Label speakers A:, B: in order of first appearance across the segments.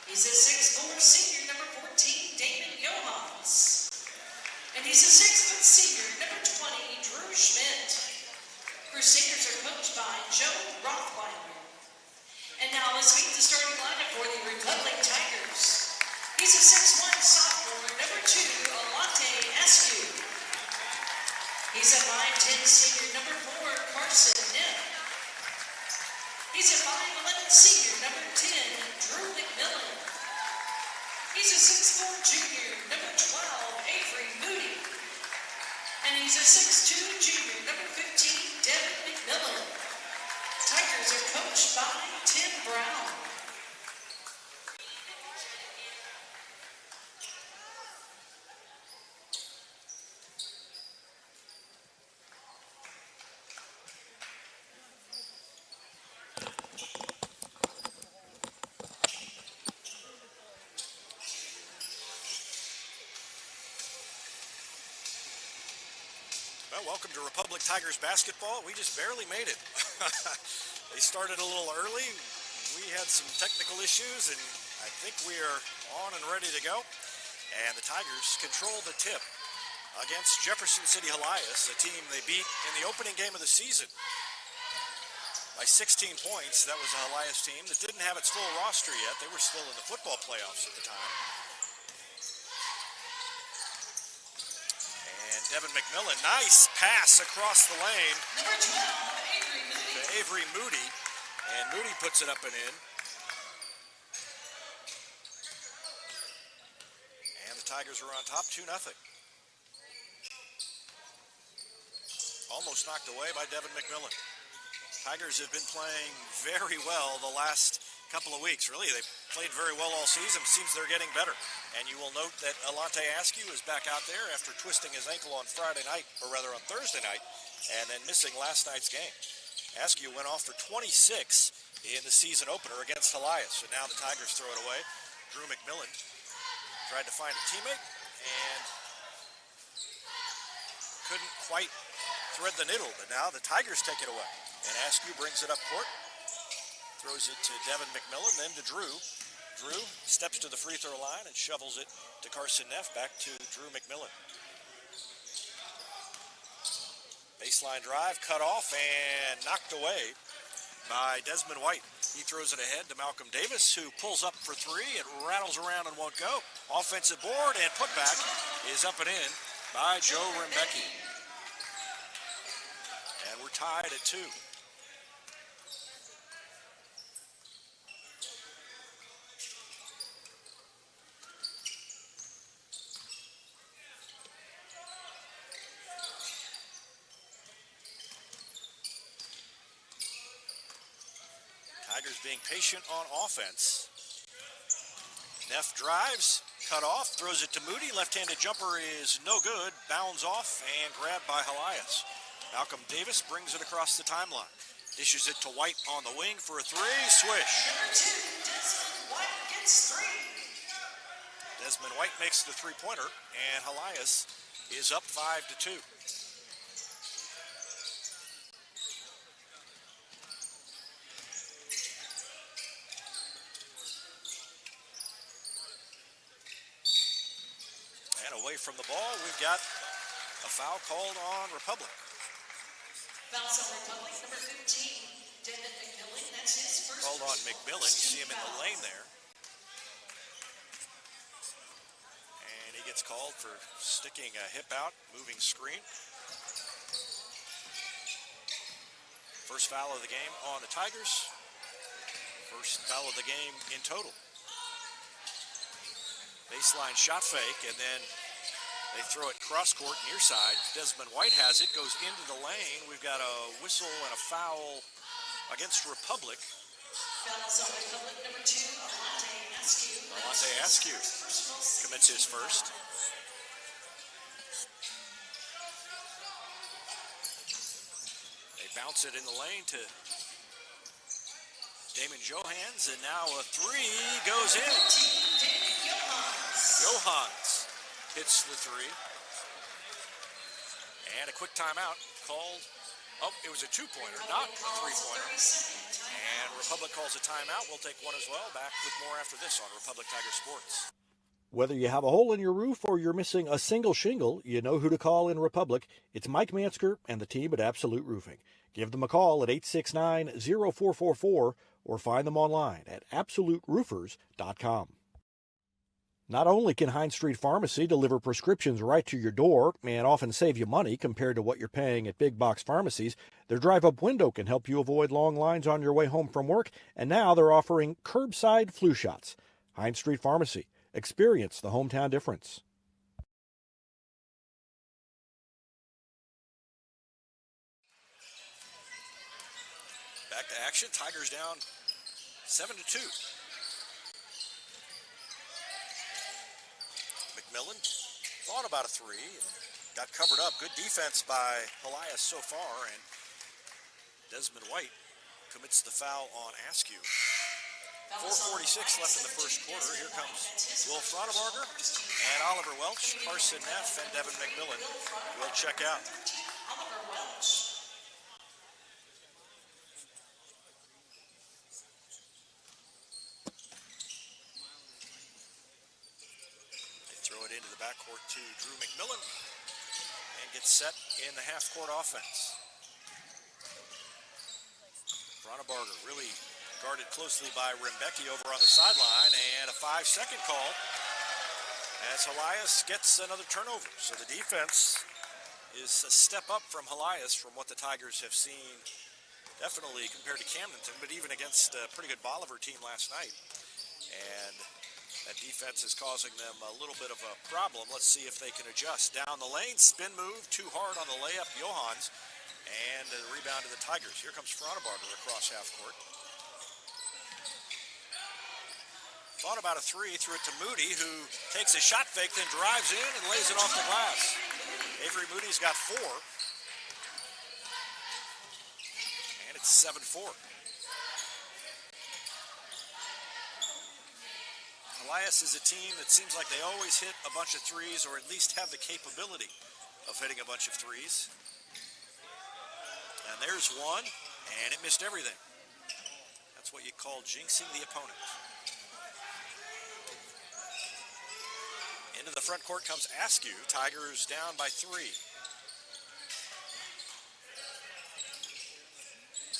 A: He's a 6'4" senior, number 14, Damon Johans. And he's a 6' senior, number 20, Drew Schmidt. Crusaders are coached by Joe Rothweiler. And now let's meet the starting lineup for the Republic Tigers. He's a 6'1" sophomore, number 2, Alante Askew. He's a 5'10" senior, number 4, Carson Neff. He's a 5'11" senior, number 10, Drew McMillan. He's a 6'4" junior, number 12, Avery Moody. And he's a 6'2" junior, number 15, Devin McMillan. Tigers are coached by Tim Brown.
B: Well, welcome to Republic Tigers basketball. We just barely made it. They started a little early. We had some technical issues, and I think we are on and ready to go. And the Tigers control the tip against Jefferson City Helias, a team they beat in the opening game of the season by 16 points. That was a Helias team that didn't have its full roster yet. They were still in the football playoffs at the time. Devin McMillan, nice pass across the lane to Avery Moody, and Moody puts it up and in. And the Tigers are on top 2-0. Almost knocked away by Devin McMillan. Tigers have been playing very well the last couple of weeks. Really, they played very well all season. Seems they're getting better. And you will note that Alante Askew is back out there after twisting his ankle on Friday night, or rather on Thursday night, and then missing last night's game. Askew went off for 26 in the season opener against Helias, so now the Tigers throw it away. Drew McMillan tried to find a teammate and couldn't quite thread the needle, but now the Tigers take it away. And Askew brings it up court, throws it to Devin McMillan, then to Drew. Drew steps to the free throw line and shovels it to Carson Neff, back to Drew McMillan. Baseline drive, cut off and knocked away by Desmond White. He throws it ahead to Malcolm Davis, who pulls up for three. It rattles around and won't go. Offensive board and putback is up and in by Joe Rembecki. And we're tied at 2. Tigers being patient on offense. Neff drives, cut off, throws it to Moody. Left-handed jumper is no good. Bounds off and grabbed by Helias. Malcolm Davis brings it across the timeline. Dishes it to White on the wing for a three. Swish.
A: Number 2, Desmond White gets 3.
B: Desmond White makes the three-pointer, and Helias is up 5-2. And away from the ball, we've got a foul called on Republic.
A: Fouls on Republic, number 15, Devin McMillan. That's his first.
B: Called on McMillan. You see him in the lane there. And he gets called for sticking a hip out, moving screen. First foul of the game on the Tigers. First foul of the game in total. Baseline shot fake, and then they throw it cross court near side. Desmond White has it, goes into the lane. We've got a whistle and a foul against Republic.
A: Fouls on Republic, number 2, Alante Askew.
B: Alante Askew commits his first. They bounce it in the lane to Damon Johans, and now a three goes in. Johans hits the three. And a quick timeout called. Oh, it was a two-pointer, not a three-pointer. And The Republic calls a timeout. We'll take one as well. Back with more after this on Republic Tiger Sports.
C: Whether you have a hole in your roof or you're missing a single shingle, you know who to call in Republic. It's Mike Mansker and the team at Absolute Roofing. Give them a call at 869-0444 or find them online at absoluteroofers.com. Not only can Hines Street Pharmacy deliver prescriptions right to your door and often save you money compared to what you're paying at big box pharmacies, their drive-up window can help you avoid long lines on your way home from work, and now they're offering curbside flu shots. Hines Street Pharmacy. Experience the hometown difference.
B: Back to action. Tigers down 7-2. McMillan thought about a three and got covered up. Good defense by Helias so far, and Desmond White commits the foul on Askew. 4:46 left in the first quarter. Here comes Will Fronebarger and Oliver Welch. Carson Neff and Devin McMillan will check out. They throw it into the backcourt to Drew McMillan and get set in the half-court offense. Fronebarger really guarded closely by Rembecki over on the sideline, and a 5-second call as Helias gets another turnover. So the defense is a step up from Helias from what the Tigers have seen, definitely compared to Camdenton, but even against a pretty good Bolivar team last night. And that defense is causing them a little bit of a problem. Let's see if they can adjust. Down the lane, spin move, too hard on the layup, Johans, and the rebound to the Tigers. Here comes Fronebarger across half court. Thought about a three, threw it to Moody, who takes a shot fake, then drives in and lays it off the glass. Avery Moody's got 4. And it's 7-4. Helias is a team that seems like they always hit a bunch of threes, or at least have the capability of hitting a bunch of threes. And there's one, and it missed everything. That's what you call jinxing the opponent. Into the front court comes Askew. Tigers down by 3.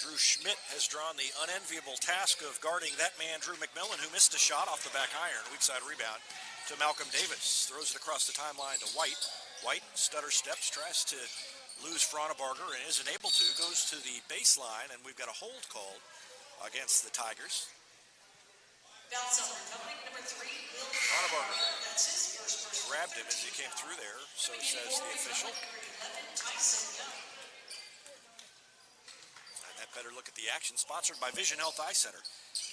B: Drew Schmidt has drawn the unenviable task of guarding that man, Drew McMillan, who missed a shot off the back iron. Weak side rebound to Malcolm Davis. Throws it across the timeline to White. White stutter steps, tries to lose Fronebarger and isn't able to. Goes to the baseline, and we've got a hold called against the Tigers. Fronebarger grabbed him as he came through there, so says the official. And that better look at the action, sponsored by Vision Health Eye Center.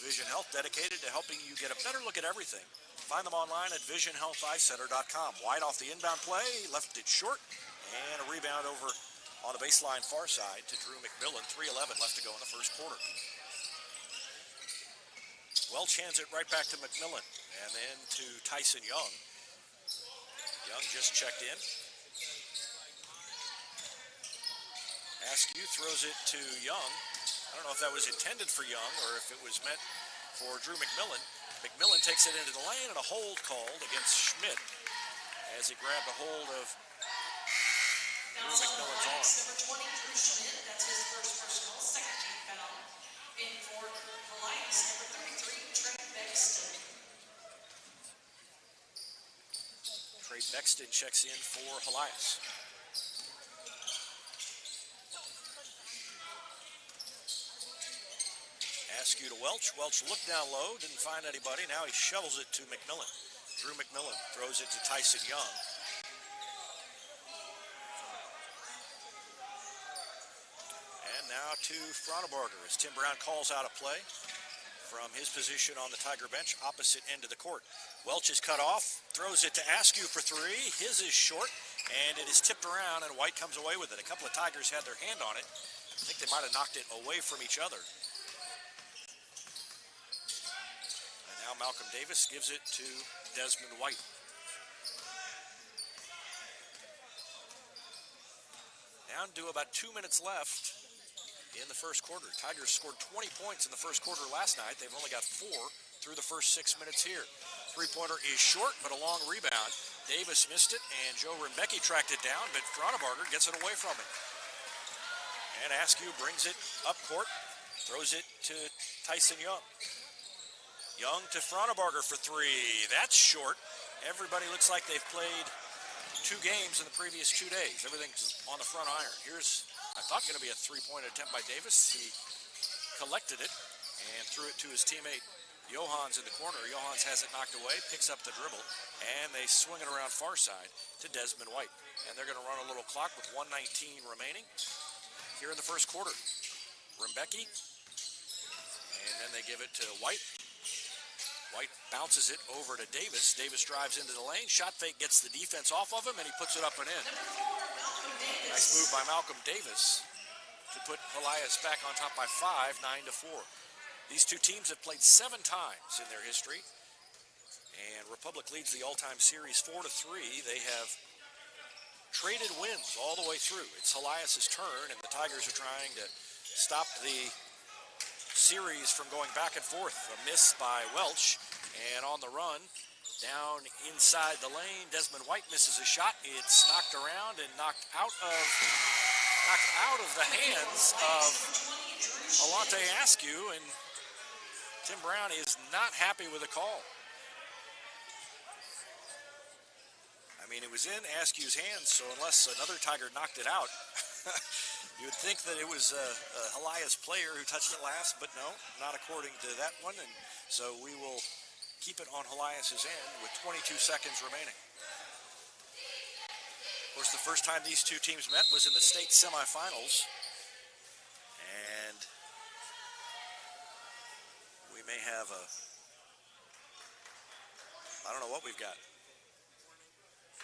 B: Vision Health, dedicated to helping you get a better look at everything. Find them online at visionhealtheyecenter.com. Wide off the inbound play, left it short, and a rebound over on the baseline far side to Drew McMillan. 3:11 left to go in the first quarter. Welch hands it right back to McMillan, and then to Tyson Young. Young just checked in. Askew throws it to Young. I don't know if that was intended for Young or if it was meant for Drew McMillan. McMillan takes it into the lane, and a hold called against Schmidt as he grabbed a hold of Drew McMillan's arm.
A: Number 20, Drew Schmidt. That's his first personal, second team foul. In for Helias, number 33, Trey Bexton.
B: Trey Bexton checks in for Helias. Askew to Welch. Welch looked down low, didn't find anybody. Now he shovels it to McMillan. Drew McMillan throws it to Tyson Young. And now to Fronebarger as Tim Brown calls out a play from his position on the Tiger bench, opposite end of the court. Welch is cut off, throws it to Askew for 3. His is short, and it is tipped around, and White comes away with it. A couple of Tigers had their hand on it. I think they might have knocked it away from each other. And now Malcolm Davis gives it to Desmond White. Down to about 2 minutes left in the first quarter. Tigers scored 20 points in the first quarter last night. They've only got 4 through the first 6 minutes here. Three-pointer is short, but a long rebound. Davis missed it, and Joe Rimbecki tracked it down, but Fraunebarger gets it away from him. And Askew brings it up court, throws it to Tyson Young. Young to Fraunebarger for 3. That's short. Everybody looks like they've played 2 games in the previous 2 days. Everything's on the front iron. Here's, I thought, going to be a 3-point attempt by Davis. He collected it and threw it to his teammate Johans in the corner. Johans has it knocked away, picks up the dribble, and they swing it around far side to Desmond White. And they're going to run a little clock with 1:19 remaining here in the first quarter. Rimbecki, and then they give it to White. White bounces it over to Davis. Davis drives into the lane. Shot fake gets the defense off of him, and he puts it up and in. Nice move by Malcolm Davis to put Helias back on top by 5, 9-4. These 2 teams have played 7 times in their history, and Republic leads the all-time series 4-3. They have traded wins all the way through. It's Helias' turn, and the Tigers are trying to stop the series from going back and forth. A miss by Welch, and on the run, down inside the lane, Desmond White misses a shot. It's knocked around and knocked out of the hands of Alante Askew, and Tim Brown is not happy with the call. I mean, it was in Askew's hands, so unless another Tiger knocked it out, you would think that it was a Helias player who touched it last, but no, not according to that one, and so we will keep it on Helias' end with 22 seconds remaining. Of course, the first time these 2 teams met was in the state semifinals, and we may have I don't know what we've got.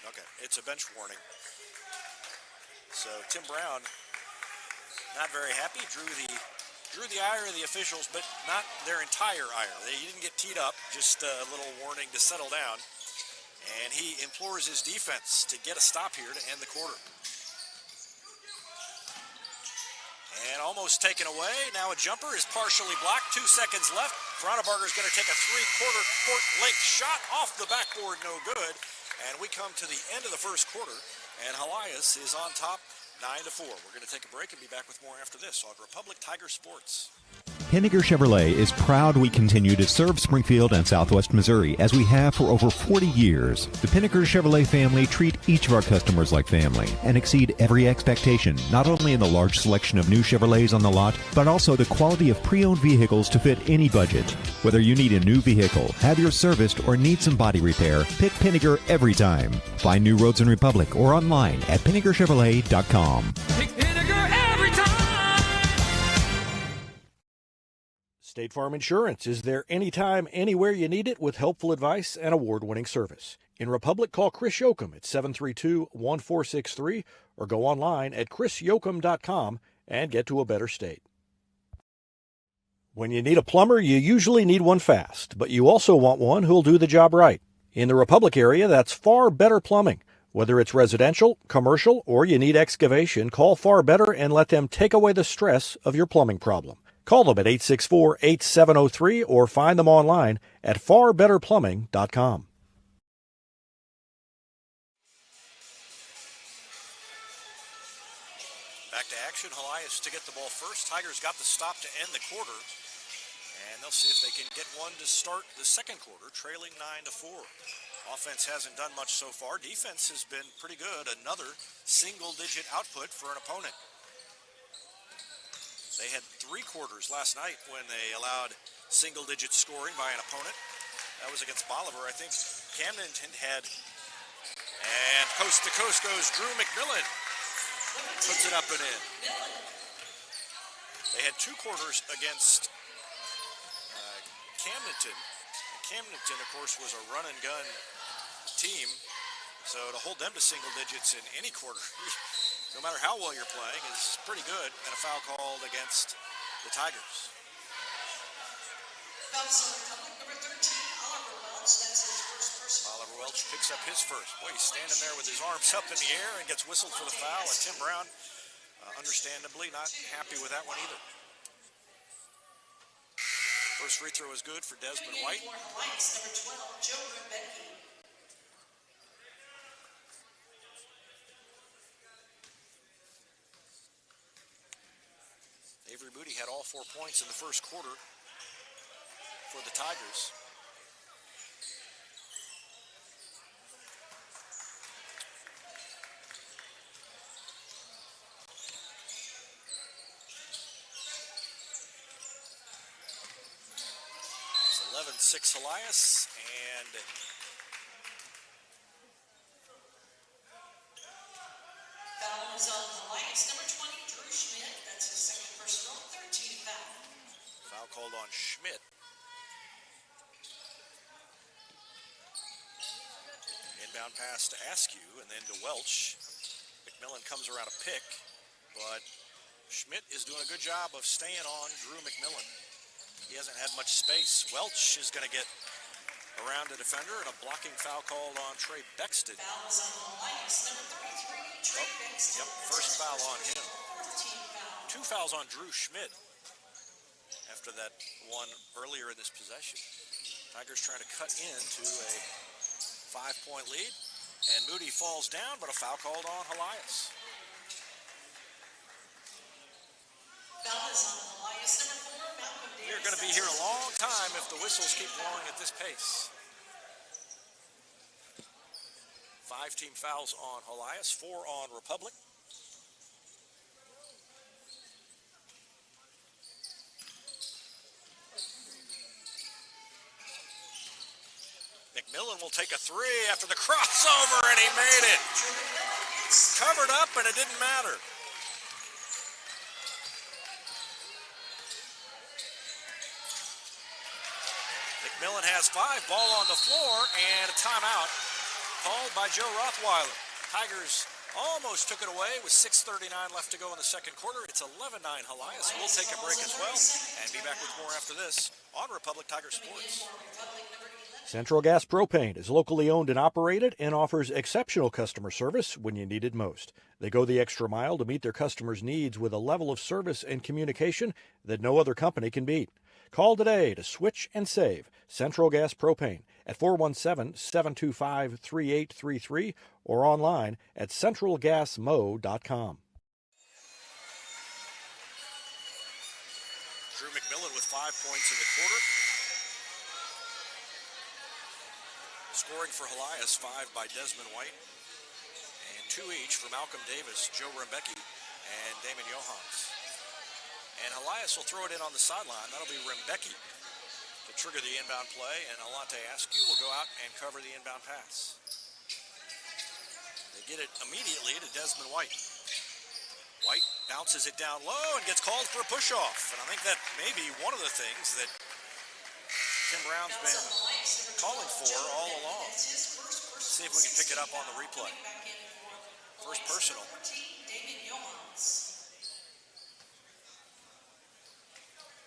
B: Okay, it's a bench warning. So Tim Brown, not very happy, drew the ire of the officials, but not their entire ire. They didn't get teed up, just a little warning to settle down. And he implores his defense to get a stop here to end the quarter. And almost taken away. Now a jumper is partially blocked. 2 seconds left. Fraunebarger is going to take a 3-quarter court length shot off the backboard, no good. And we come to the end of the first quarter, and Helias is on top 9-4. We're going to take a break and be back with more after this on Republic Tiger Sports.
D: Pinnaker Chevrolet is proud we continue to serve Springfield and Southwest Missouri as we have for over 40 years. The Pinnaker Chevrolet family treat each of our customers like family and exceed every expectation, not only in the large selection of new Chevrolets on the lot, but also the quality of pre-owned vehicles to fit any budget. Whether you need a new vehicle, have yours serviced, or need some body repair, pick Pinnaker every time. Find new roads in Republic or online at PinnakerChevrolet.com.
E: Pick Pinnaker every time!
C: State Farm Insurance is there anytime, anywhere you need it with helpful advice and award-winning service. In Republic, call Chris Yoakum at 732-1463 or go online at chrisyoakum.com and get to a better state. When you need a plumber, you usually need one fast, but you also want one who'll do the job right. In the Republic area, that's Far Better Plumbing. Whether it's residential, commercial, or you need excavation, call Far Better and let them take away the stress of your plumbing problem. Call them at 864-8703 or find them online at farbetterplumbing.com.
B: Back to action. Helias to get the ball first. Tigers got the stop to end the quarter, and they'll see if they can get one to start the second quarter, trailing 9-4. Offense hasn't done much so far. Defense has been pretty good. Another single-digit output for an opponent. They had 3 quarters last night when they allowed single-digit scoring by an opponent. That was against Bolivar. I think Camden had, and coast to coast goes Drew McMillan. Puts it up and in. They had 2 quarters against Camdenton. Camdenton, of course, was a run-and-gun team, so to hold them to single digits in any quarter, no matter how well you're playing, is pretty good, and a foul called against the Tigers.
A: Number 13, Oliver Welch. That's his first personal.
B: Oliver Welch picks up his first. Boy, he's standing there with his arms up in the air and gets whistled for the foul, and Tim Brown understandably not happy with that one either. First free throw is good for Desmond White.
A: For Helias, number 12, Joe Rebecki.
B: Avery Moody had all 4 points in the first quarter for the Tigers. It's 11-6 Helias, and
A: Foul is on Helias, number 20, Drew Schmidt. That's his second personal, 13 foul.
B: foul called on Schmidt. Inbound pass to Askew and then to Welch. McMillan comes around a pick, but Schmidt is doing a good job of staying on Drew McMillan. He hasn't had much space. Welch is going to get around a defender, and a blocking foul called on Trey Bexton.
A: Foul is on Helias, number 33, Trey Bexton.
B: Yep, first foul on him.
A: 14 foul.
B: 2 fouls on Drew Schmidt after that one earlier in this possession. Tigers trying to cut into a 5-point lead, and Moody falls down, but a foul called on Helias.
A: Foul is on Helias, number 4, Malcolm Davis.
B: We're going to be here a long time if the whistles keep blowing at this pace. 5 team fouls on Helias, 4 on Republic. McMillan will take a 3 after the crossover, and he made it. Covered up, and it didn't matter. McMillan has 5, ball on the floor, and a timeout called by Joe Rothweiler. Tigers almost took it away with 6:39 left to go in the second quarter. It's 11-9 Helias. We'll take a break as well and be back with more after this on Republic Tiger Sports.
C: Central Gas Propane is locally owned and operated and offers exceptional customer service when you need it most. They go the extra mile to meet their customers' needs with a level of service and communication that no other company can beat. Call today to switch and save Central Gas Propane at 417-725-3833 or online at centralgasmo.com.
B: Drew McMillan with 5 points in the quarter. Scoring for Helias, 5 by Desmond White, and 2 each for Malcolm Davis, Joe Rebecki, and Damon Johans. And Helias will throw it in on the sideline. That'll be Rebecki to trigger the inbound play, and Alante Askew will go out and cover the inbound pass. They get it immediately to Desmond White. White bounces it down low and gets called for a push-off. And I think that may be one of the things that Tim Brown's been calling for all along. Let's see if we can pick it up on the replay. First personal.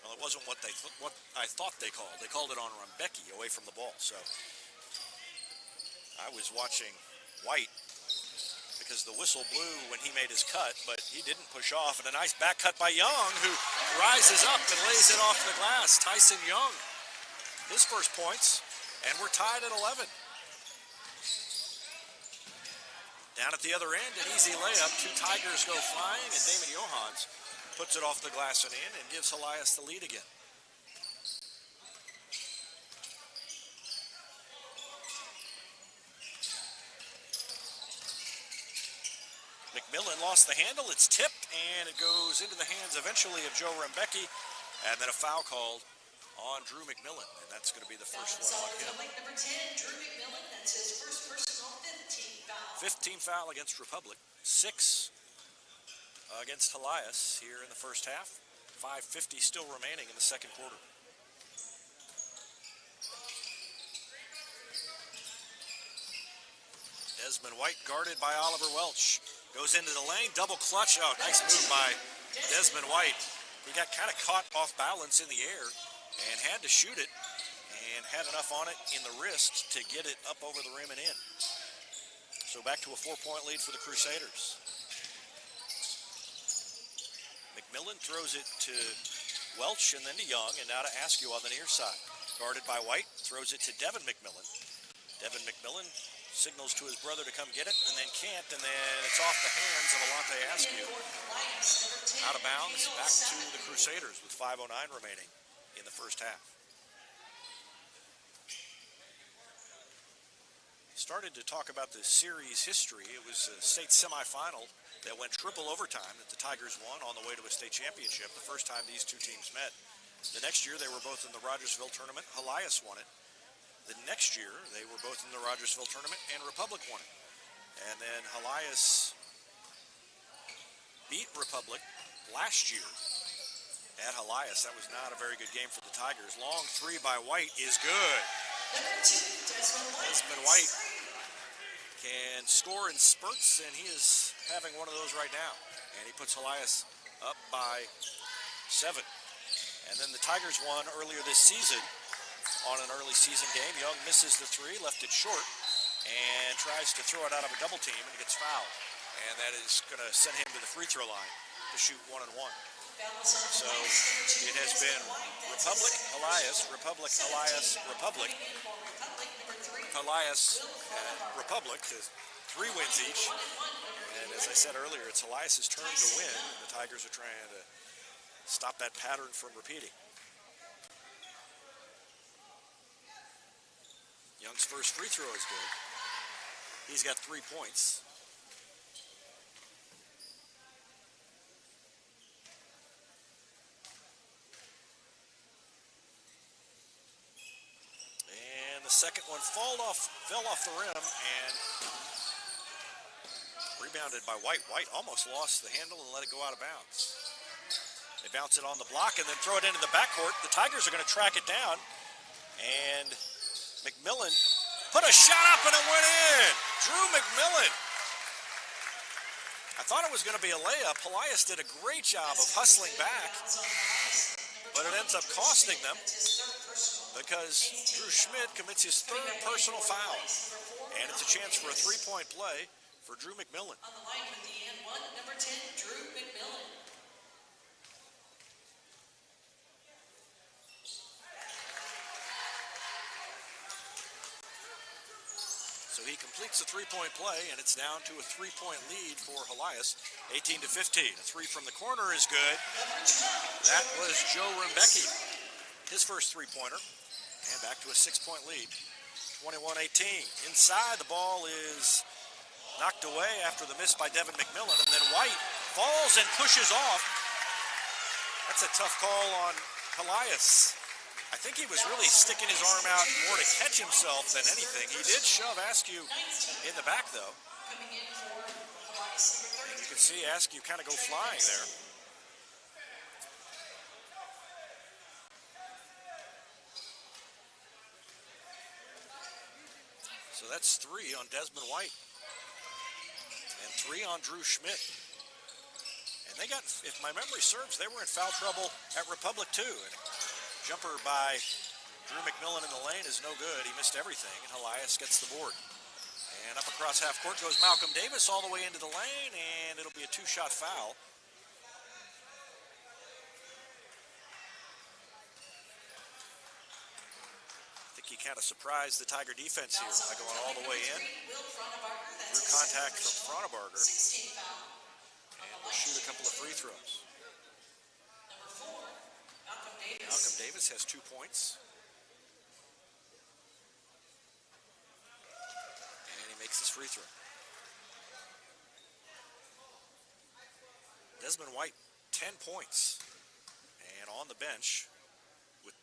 B: Well, it wasn't what I thought they called. They called it on Rebecki away from the ball. So I was watching White because the whistle blew when he made his cut, but he didn't push off. And a nice back cut by Young, who rises up and lays it off the glass. Tyson Young, his first points, and we're tied at 11. Down at the other end, an easy layup. 2 Tigers go flying, and Damon Johans puts it off the glass and in and gives Helias the lead again. McMillan lost the handle. It's tipped, and it goes into the hands eventually of Joe Rebecki, and then a foul called on Drew McMillan, and that's going to be the first one on him.
A: Number 10, Drew McMillan. That's his first personal 15 foul.
B: 15 foul against Republic, 6 against Helias here in the first half. 5:50 still remaining in the second quarter. Desmond White guarded by Oliver Welch. Goes into the lane, double clutch. Oh, nice move by Desmond White. He got kind of caught off balance in the air and had to shoot it, and had enough on it in the wrist to get it up over the rim and in. So back to a 4-point lead for the Crusaders. McMillan throws it to Welch and then to Young, and now to Askew on the near side. Guarded by White, throws it to Devin McMillan. Devin McMillan signals to his brother to come get it, and then can't, and then it's off the hands of Alante Askew. Out of bounds, back to the Crusaders with 5:09 remaining in the first half. Started to talk about the series history. It was a state semifinal that went triple overtime that the Tigers won on the way to a state championship, the first time these two teams met. The next year, they were both in the Rogersville tournament. Helias won it. The next year, they were both in the Rogersville tournament, and Republic won it. And then Helias beat Republic last year at Helias. That was not a very good game for the Tigers. Long three by White is good. Desmond White can score in spurts, and he is having one of those right now. And he puts Helias up by 7. And then the Tigers won earlier this season on an early season game. Young misses the three, left it short, and tries to throw it out of a double team, and gets fouled. And that is going to send him to the free throw line to shoot 1-1. So it has been Republic, Helias, Republic, Helias, Republic. Helias and Republic, 3 wins each. And as I said earlier, it's Helias' turn to win. The Tigers are trying to stop that pattern from repeating. Young's first free throw is good. He's got 3 points. And the second one fell off the rim and rebounded by White. White almost lost the handle and let it go out of bounds. They bounce it on the block and then throw it into the backcourt. The Tigers are going to track it down. And McMillan put a shot up and it went in. Drew McMillan. I thought it was going to be a layup. Helias did a great job of hustling back, but it ends up costing them because Drew Schmidt commits his 3rd personal foul. And it's a chance for a 3-point play for Drew McMillan.
A: On the line with the N1, number 10, Drew McMillan.
B: So he completes a 3-point play, and it's down to a 3-point lead for Helias, 18-15. A 3 from the corner is good. That was Joe Rumbecki, his first 3-pointer, and back to a 6-point lead, 21-18. Inside, the ball is knocked away after the miss by Devin McMillan, and then White falls and pushes off. That's a tough call on Helias. I think he was really sticking his arm out more to catch himself than anything. He did shove Askew in the back, though. And you can see Askew kind of go flying there. So that's 3 on Desmond White. And 3 on Drew Schmidt. And they got, if my memory serves, they were in foul trouble at Republic, too. And jumper by Drew McMillan in the lane is no good. He missed everything, and Helias gets the board. And up across half court goes Malcolm Davis all the way into the lane, and it'll be a 2-shot foul. I think he kind of surprised the Tiger defense here by going all the way in. Through contact from Fronabarger. And will shoot a couple of free throws. Malcolm Davis has 2 points. And he makes his free throw. Desmond White, 10 points. And on the bench with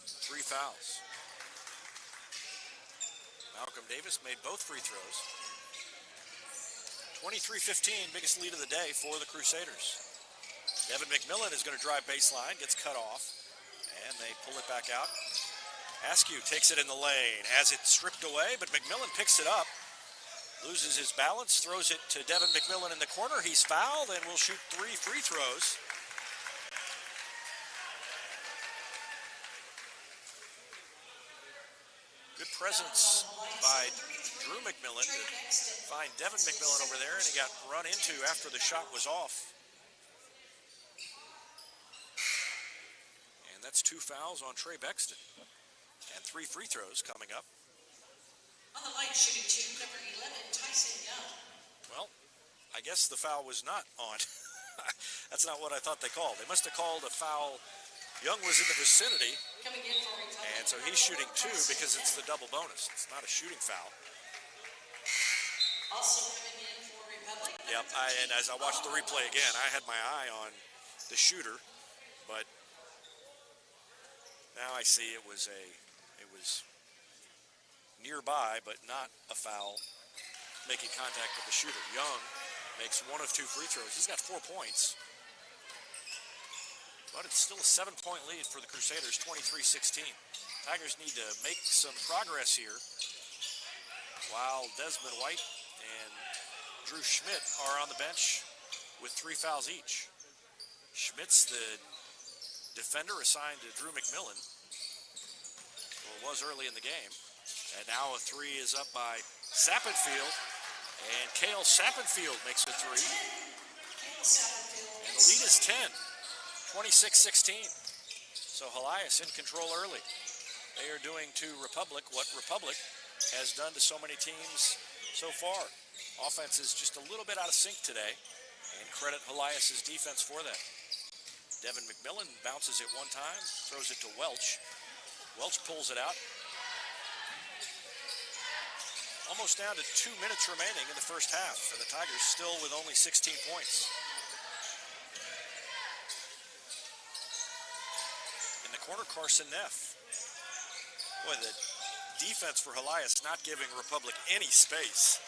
B: 3 fouls. Malcolm Davis made both free throws. 23-15, biggest lead of the day for the Crusaders. Devin McMillan is going to drive baseline, gets cut off, and they pull it back out. Askew takes it in the lane, has it stripped away, but McMillan picks it up, loses his balance, throws it to Devin McMillan in the corner. He's fouled and will shoot 3 free throws. Good presence by Drew McMillan to find Devin McMillan over there, and he got run into after the shot was off. That's 2 fouls on Trey Bexton. And 3 free throws coming up.
A: On the line, shooting 2, number 11, Tyson Young.
B: Well, I guess the foul was not on. That's not what I thought they called. They must have called a foul. Young was in the vicinity,
A: Coming in for Republic.
B: and so he's shooting 2 because it's the double bonus. It's not a shooting foul.
A: Also coming in for Republic.
B: Yep, and as I watched the replay again, I had my eye on the shooter, but now I see it was nearby, but not a foul, making contact with the shooter. Young makes 1 of 2 free throws. He's got 4 points. But it's still a 7-point lead for the Crusaders, 23-16. Tigers need to make some progress here while Desmond White and Drew Schmidt are on the bench with 3 fouls each. Schmidt's the defender assigned to Drew McMillan, or was early in the game. And now a 3 is up by Sappenfield, and Cale Sappenfield makes a 3. And the lead is 10, 26-16. So Helias in control early. They are doing to Republic what Republic has done to so many teams so far. Offense is just a little bit out of sync today, and credit Helias' defense for that. Devin McMillan bounces it one time, throws it to Welch. Welch pulls it out. Almost down to 2 minutes remaining in the first half, and the Tigers still with only 16 points. In the corner, Carson Neff. Boy, the defense for Helias not giving Republic any space.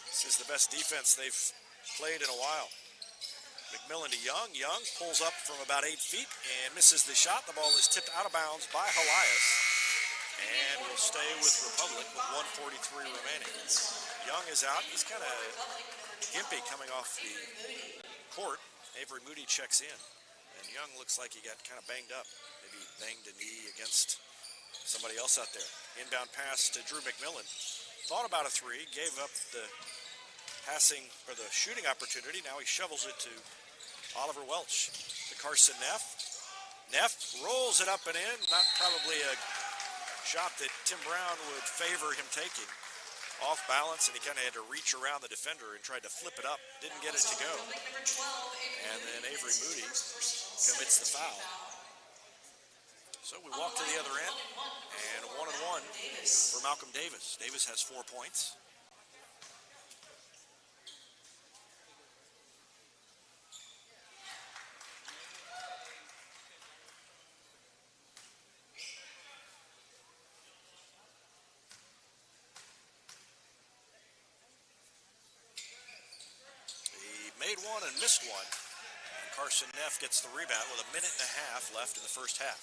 B: This is the best defense they've played in a while. McMillan to Young. Young pulls up from about 8 feet and misses the shot. The ball is tipped out of bounds by Helias. And will stay with Republic with 1:43 remaining. Young is out. He's kind of gimpy coming off the court. Avery Moody checks in. And Young looks like he got kind of banged up. Maybe banged a knee against somebody else out there. Inbound pass to Drew McMillan. Thought about a 3. Gave up the passing or the shooting opportunity. Now he shovels it to Oliver Welch. To Carson Neff. Neff rolls it up and in. Not probably a shot that Tim Brown would favor him taking. Off balance, and he kind of had to reach around the defender and tried to flip it up. Didn't get it to go. And then Avery Moody commits the foul. So we walk to the other end, and a 1-and-1 for Malcolm Davis. Davis has 4 points. Made 1 and missed 1. And Carson Neff gets the rebound with 1.5 minutes left in the first half.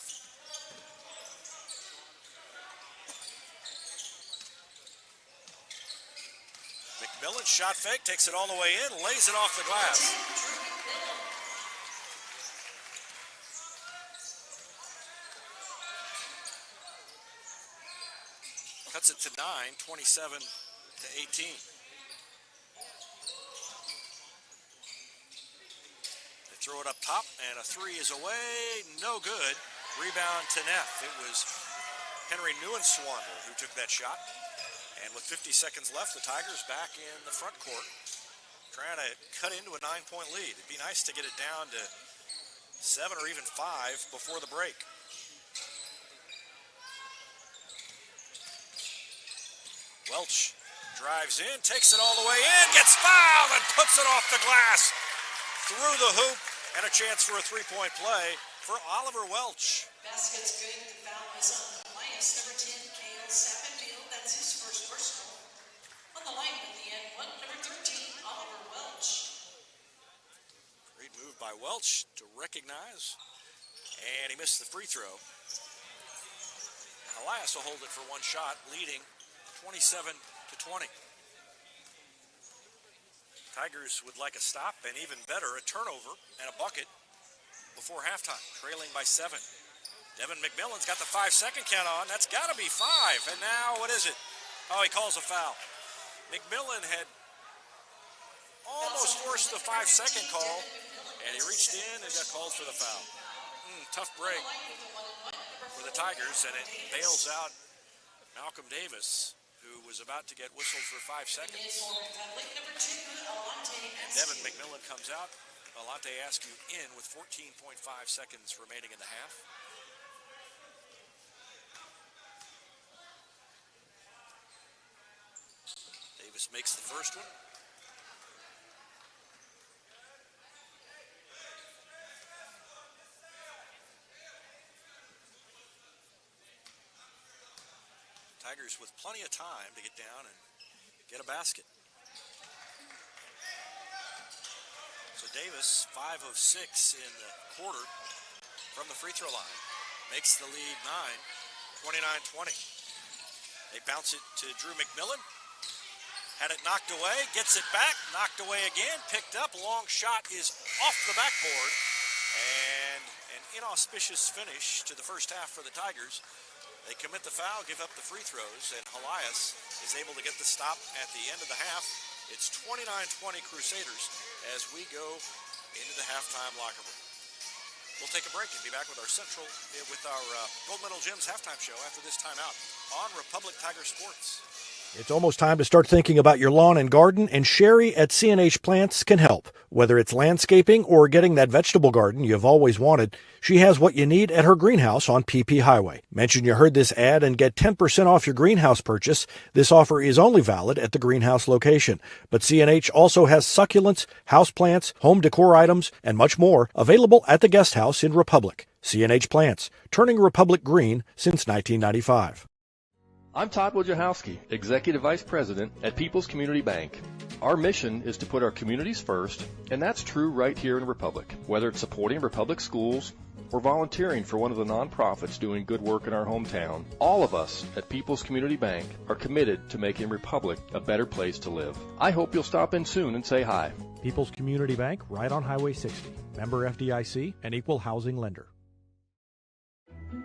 B: McMillan shot fake, takes it all the way in, lays it off the glass. Cuts it to 9, 27-18. Throw it up top, and a 3 is away, no good. Rebound to Neff. It was Henry Neuenswander who took that shot. And with 50 seconds left, the Tigers back in the front court, trying to cut into a 9-point lead. It'd be nice to get it down to 7 or even 5 before the break. Welch drives in, takes it all the way in, gets fouled, and puts it off the glass through the hoop. And a chance for a 3-point play for Oliver Welch.
A: Basket's good. The foul is on Helias. Number 10, Cale Sappenfield. That's his first personal. On the line with the N1, number 13, Oliver Welch.
B: Great move by Welch to recognize. And he missed the free throw. Helias will hold it for 1 shot, leading 27-20. Tigers would like a stop, and even better, a turnover and a bucket before halftime, trailing by 7. Devin McMillan's got the 5-second count on. That's got to be 5. And now, what is it? Oh, he calls a foul. McMillan had almost forced the 5-second call, And he reached in and got called for the foul. Tough break for the Tigers, and it bails out Malcolm Davis, who was about to get whistled for 5 seconds. And Devin McMillan comes out. Alante Askew in with 14.5 seconds remaining in the half. Davis makes the first one. Tigers with plenty of time to get down and get a basket. So Davis, 5 of 6 in the quarter from the free throw line. Makes the lead 9, 29-20. They bounce it to Drew McMillan. Had it knocked away, gets it back, knocked away again, picked up. Long shot is off the backboard. And an inauspicious finish to the first half for the Tigers. They commit the foul, give up the free throws, and Helias is able to get the stop at the end of the half. It's 29-20 Crusaders as we go into the halftime locker room. We'll take a break and be back with our Gold Medal Gyms halftime show after this timeout on Republic Tiger Sports.
C: It's almost time to start thinking about your lawn and garden, and Sherry at C&H Plants can help. Whether it's landscaping or getting that vegetable garden you've always wanted, she has what you need at her greenhouse on PP Highway. Mention you heard this ad and get 10% off your greenhouse purchase. This offer is only valid at the greenhouse location. But C&H also has succulents, houseplants, home decor items, and much more available at the guest house in Republic. C&H Plants, turning Republic green since 1995.
F: I'm Todd Wojciechowski, Executive Vice President at People's Community Bank. Our mission is to put our communities first, and that's true right here in Republic. Whether it's supporting Republic schools or volunteering for one of the nonprofits doing good work in our hometown, all of us at People's Community Bank are committed to making Republic a better place to live. I hope you'll stop in soon and say hi.
C: People's Community Bank, right on Highway 60. Member FDIC, an equal housing lender.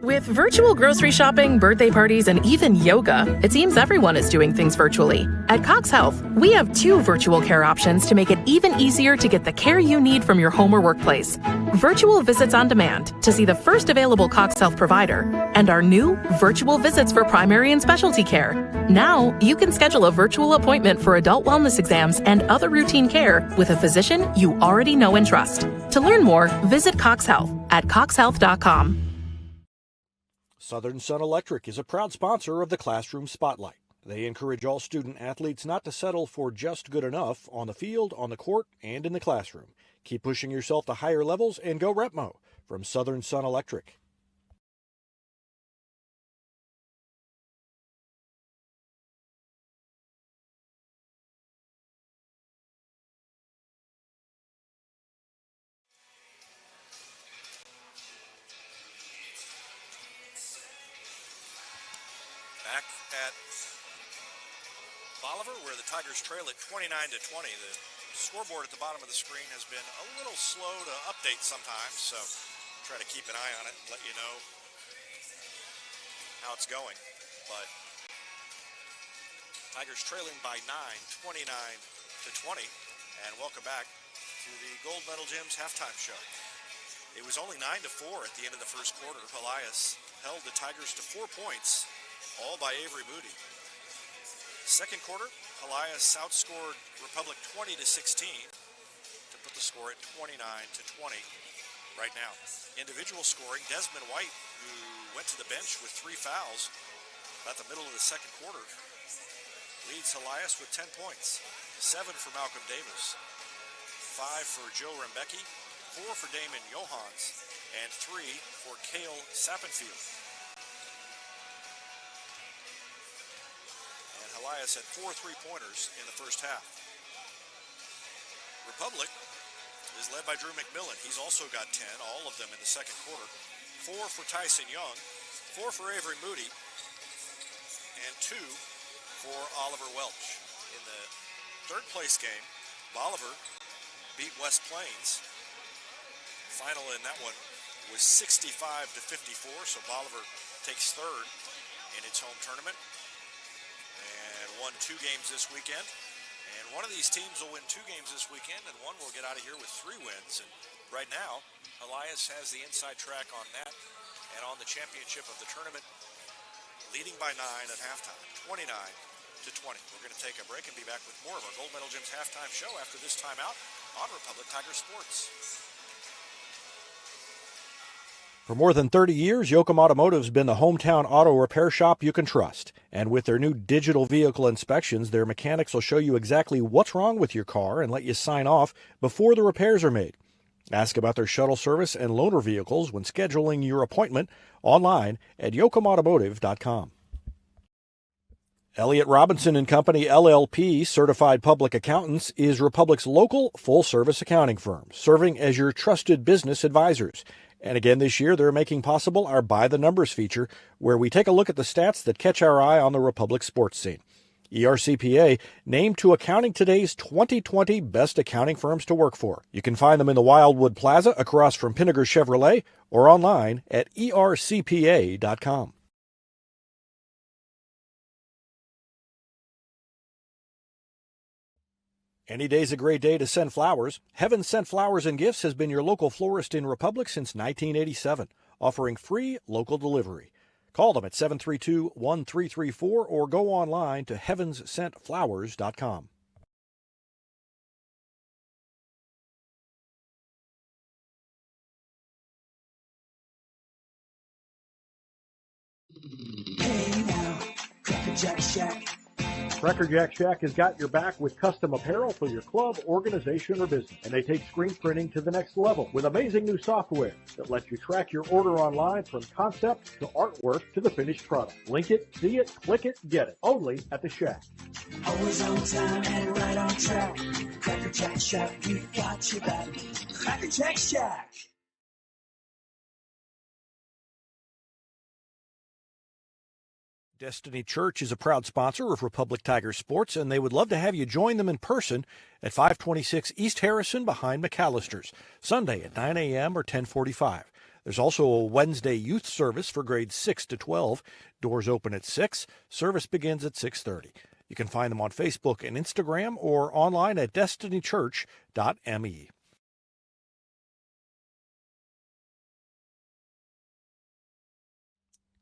G: With virtual grocery shopping, birthday parties, and even yoga, it seems everyone is doing things virtually. At Cox Health, we have 2 virtual care options to make it even easier to get the care you need from your home or workplace. Virtual visits on demand to see the first available Cox Health provider, and our new virtual visits for primary and specialty care. Now, you can schedule a virtual appointment for adult wellness exams and other routine care with a physician you already know and trust. To learn more, visit Cox Health at coxhealth.com.
C: Southern Sun Electric is a proud sponsor of the Classroom Spotlight. They encourage all student athletes not to settle for just good enough on the field, on the court, and in the classroom. Keep pushing yourself to higher levels and go Repmo from Southern Sun Electric.
B: Back at Bolivar, where the Tigers trail at 29-20. The scoreboard at the bottom of the screen has been a little slow to update sometimes, so try to keep an eye on it and let you know how it's going. But Tigers trailing by 9, 29-20. And welcome back to the Gold Medal Gyms halftime show. It was only 9-4 at the end of the first quarter. Helias held the Tigers to 4 points, all by Avery Moody. Second quarter, Helias outscored Republic 20-16 to put the score at 29-20 right now. Individual scoring, Desmond White, who went to the bench with 3 fouls about the middle of the second quarter, leads Helias with 10 points. 7 for Malcolm Davis, 5 for Joe Rembecki, 4 for Damon Johans, and 3 for Cale Sappenfield. Helias had 4 3-pointers in the first half. Republic is led by Drew McMillan. He's also got 10, all of them in the second quarter. 4 for Tyson Young, 4 for Avery Moody, and 2 for Oliver Welch. In the third place game, Bolivar beat West Plains. Final in that one was 65-54, so Bolivar takes third in its home tournament. And won 2 games this weekend. And one of these teams will win 2 games this weekend, and one will get out of here with 3 wins. And Right now, Helias has the inside track on that and on the championship of the tournament, leading by 9 at halftime, 29-20. We're going to take a break and be back with more of our Gold Medal Gyms halftime show after this timeout on Republic Tiger Sports.
C: For more than 30 years, Yoakum Automotive's been the hometown auto repair shop you can trust. And with their new digital vehicle inspections, their mechanics will show you exactly what's wrong with your car and let you sign off before the repairs are made. Ask about their shuttle service and loaner vehicles when scheduling your appointment online at yoakumautomotive.com. Elliott Robinson and Company, LLP, Certified Public Accountants, is Republic's local full-service accounting firm, serving as your trusted business advisors. And again this year, they're making possible our By the Numbers feature, where we take a look at the stats that catch our eye on the Republic sports scene. ERCPA named to Accounting Today's 2020 Best Accounting Firms to Work For. You can find them in the Wildwood Plaza across from Pinnaker Chevrolet or online at ercpa.com. Any day's a great day to send flowers. Heaven Sent Flowers and Gifts has been your local florist in Republic since 1987, offering free local delivery. Call them at 732-1334 or go online to heavenssentflowers.com.
H: Hey now, Cracker Jack Shack.
C: Cracker Jack Shack has got your back with custom apparel for your club, organization, or business. And they take screen printing to the next level with amazing new software that lets you track your order online from concept to artwork to the finished product. Link it, see it, click it, get it. Only at the Shack.
H: Always on time and right on track. Cracker Jack Shack, we got your back. Cracker Jack Shack.
C: Destiny Church is a proud sponsor of Republic Tiger Sports, and they would love to have you join them in person at 526 East Harrison behind McAllister's, Sunday at 9 a.m. or 10:45. There's also a Wednesday youth service for grades 6 to 12. Doors open at 6. Service begins at 6:30. You can find them on Facebook and Instagram or online at destinychurch.me.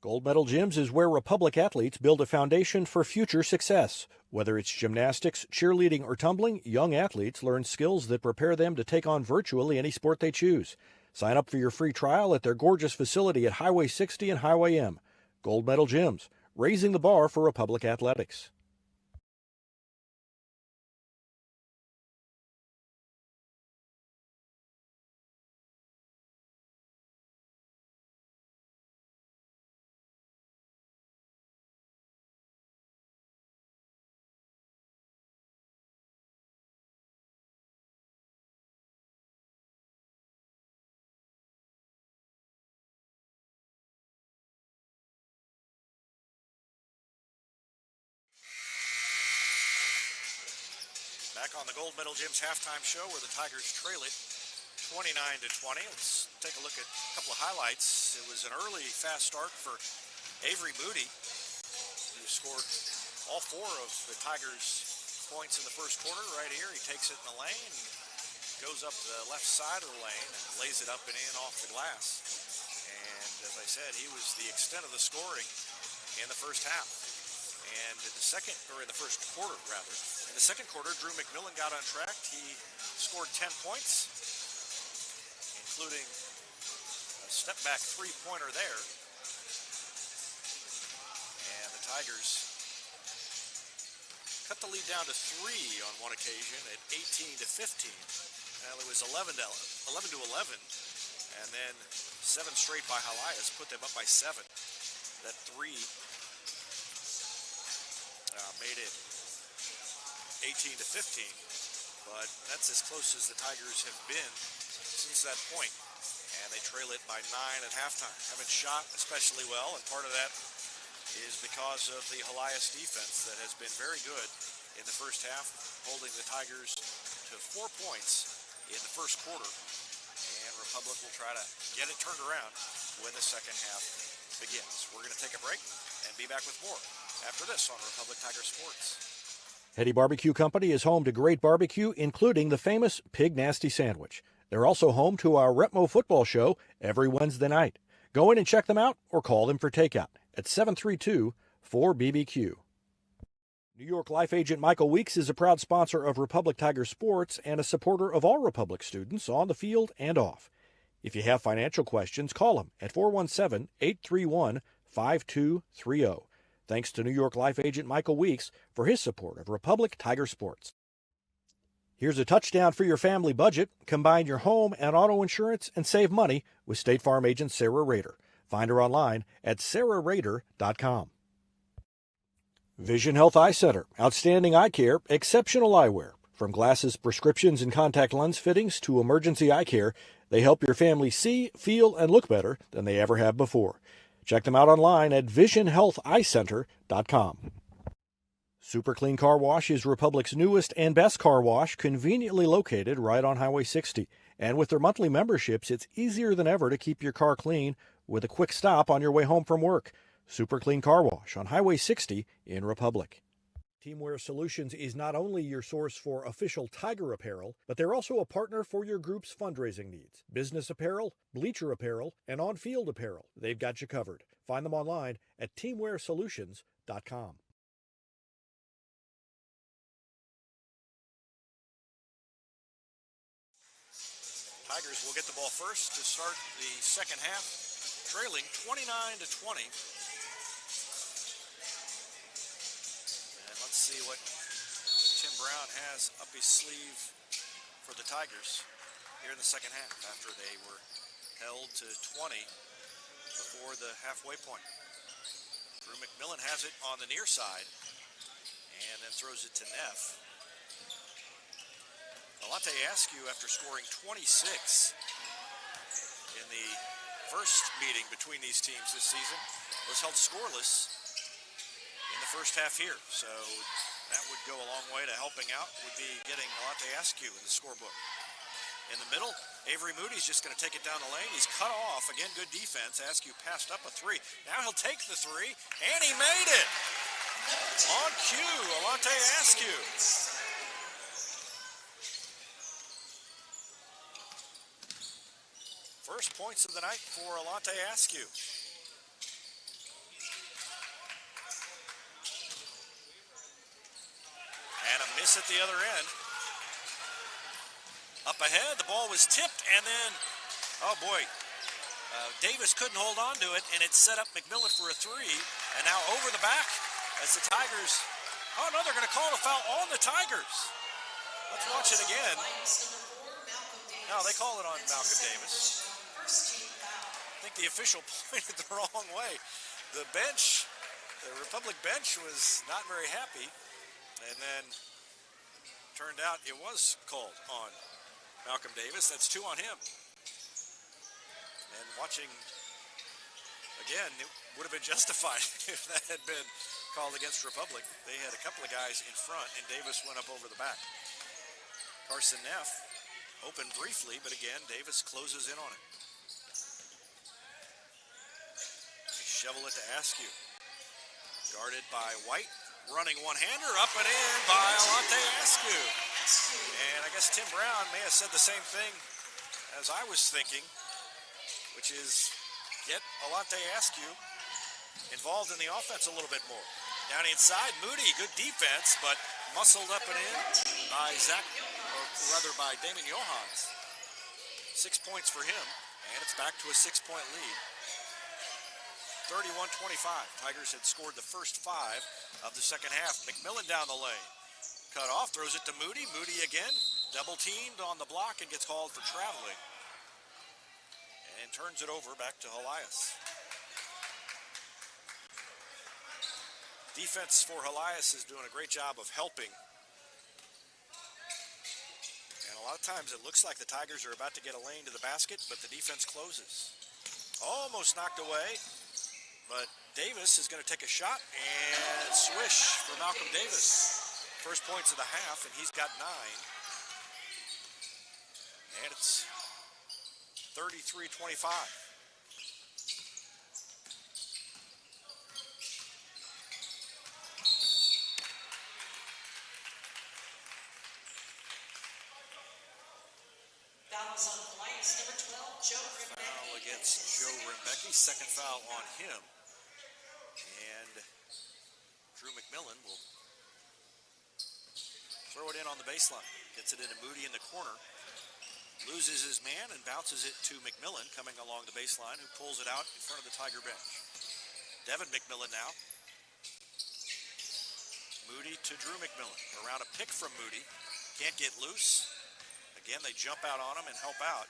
C: Gold Medal Gyms is where Republic athletes build a foundation for future success. Whether it's gymnastics, cheerleading, or tumbling, young athletes learn skills that prepare them to take on virtually any sport they choose. Sign up for your free trial at their gorgeous facility at Highway 60 and Highway M. Gold Medal Gyms, raising the bar for Republic athletics.
B: Back on the Gold Medal Gyms halftime show where the Tigers trail it 29-20. Let's take a look at a couple of highlights. It was an early fast start for Avery Moody, who scored all 4 of the Tigers' points in the first quarter right here. He takes it in the lane, goes up the left side of the lane and lays it up and in off the glass. And as I said, he was the extent of the scoring in the first half. And in the first quarter rather. In the second quarter, Drew McMillan got untracked. He scored 10 points, including a step back 3-pointer there. And the Tigers cut the lead down to 3 on one occasion at 18-15. Well, it was 11 to 11, and then 7 straight by Helias put them up by 7. That 3 made it 18-15, but that's as close as the Tigers have been since that point, and they trail it by 9 at halftime. Haven't shot especially well, and part of that is because of the Helias defense that has been very good in the first half, holding the Tigers to 4 points in the first quarter, and Republic will try to get it turned around when the second half begins. We're going to take a break and be back with more after this on Republic Tiger Sports.
C: Hetty Barbecue Company is home to great barbecue, including the famous Pig Nasty Sandwich. They're also home to our Retmo football show every Wednesday night. Go in and check them out or call them for takeout at 732-4BBQ. New York Life agent Michael Weeks is a proud sponsor of Republic Tiger Sports and a supporter of all Republic students on the field and off. If you have financial questions, call him at 417-831-5230. Thanks to New York Life agent Michael Weeks for his support of Republic Tiger Sports. Here's a touchdown for your family budget. Combine your home and auto insurance and save money with State Farm agent Sarah Rader. Find her online at sarahrader.com. Vision Health Eye Center. Outstanding eye care, exceptional eyewear. From glasses, prescriptions, and contact lens fittings to emergency eye care, they help your family see, feel, and look better than they ever have before. Check them out online at visionhealtheyecenter.com. Super Clean Car Wash is Republic's newest and best car wash, conveniently located right on Highway 60. And with their monthly memberships, it's easier than ever to keep your car clean with a quick stop on your way home from work. Super Clean Car Wash on Highway 60 in Republic. Teamwear Solutions is not only your source for official Tiger apparel, but they're also a partner for your group's fundraising needs. Business apparel, bleacher apparel, and on-field apparel. They've got you covered. Find them online at teamwearsolutions.com.
B: Tigers will get the ball first to start the second half, trailing 29-20. And let's see what Tim Brown has up his sleeve for the Tigers here in the second half after they were held to 20 before the halfway point. Drew McMillan has it on the near side and then throws it to Neff. Alante Askew, after scoring 26 in the first meeting between these teams this season, was held scoreless in the first half here. So that would go a long way to helping out, would be getting Alante Askew in the scorebook. In the middle, Avery Moody's just going to take it down the lane. He's cut off. Again, good defense. Askew passed up a three. Now he'll take the three, and he made it! On cue, Alante Askew. First points of the night for Alante Askew. And a miss at the other end. Up ahead, the ball was tipped, and then, oh boy, Davis couldn't hold on to it, and it set up McMillan for a three. And now over the back as the Tigers, oh no, they're going to call a foul on the Tigers. Let's watch it again. No, they call it on Malcolm Davis. I think the official pointed the wrong way. The bench, the Republic bench, was not very happy, and then turned out it was called on Malcolm Davis. That's two on him. And watching again, it would have been justified if that had been called against Republic. They had a couple of guys in front, and Davis went up over the back. Carson Neff opened briefly, but again, Davis closes in on it. Shovel it to Askew. Guarded by White. Running one-hander up and in by Alante Askew. And I guess Tim Brown may have said the same thing as I was thinking, which is get Alante Askew involved in the offense a little bit more. Down inside, Moody, good defense, but muscled up and in by by Damon Johans. 6 points for him, and it's back to a 6-point lead. 31-25. Tigers had scored the first 5 of the second half. McMillan down the lane. Cut off, throws it to Moody. Moody again, double teamed on the block and gets called for traveling. And turns it over back to Helias. Defense for Helias is doing a great job of helping. And a lot of times it looks like the Tigers are about to get a lane to the basket, but the defense closes. Almost knocked away. But Davis is going to take a shot and swish for Malcolm Davis. First points of the half, and he's got 9. And it's 33-25.
A: Foul fouls on Helias, number 12, Joe
B: Foul
A: Rebecki.
B: against Joe Rebecki, second foul on him. And Drew McMillan will throw it in on the baseline. Gets it into Moody in the corner. Loses his man and bounces it to McMillan coming along the baseline, who pulls it out in front of the Tiger bench. Devin McMillan now. Moody to Drew McMillan. Around a pick from Moody. Can't get loose. Again, they jump out on him and help out.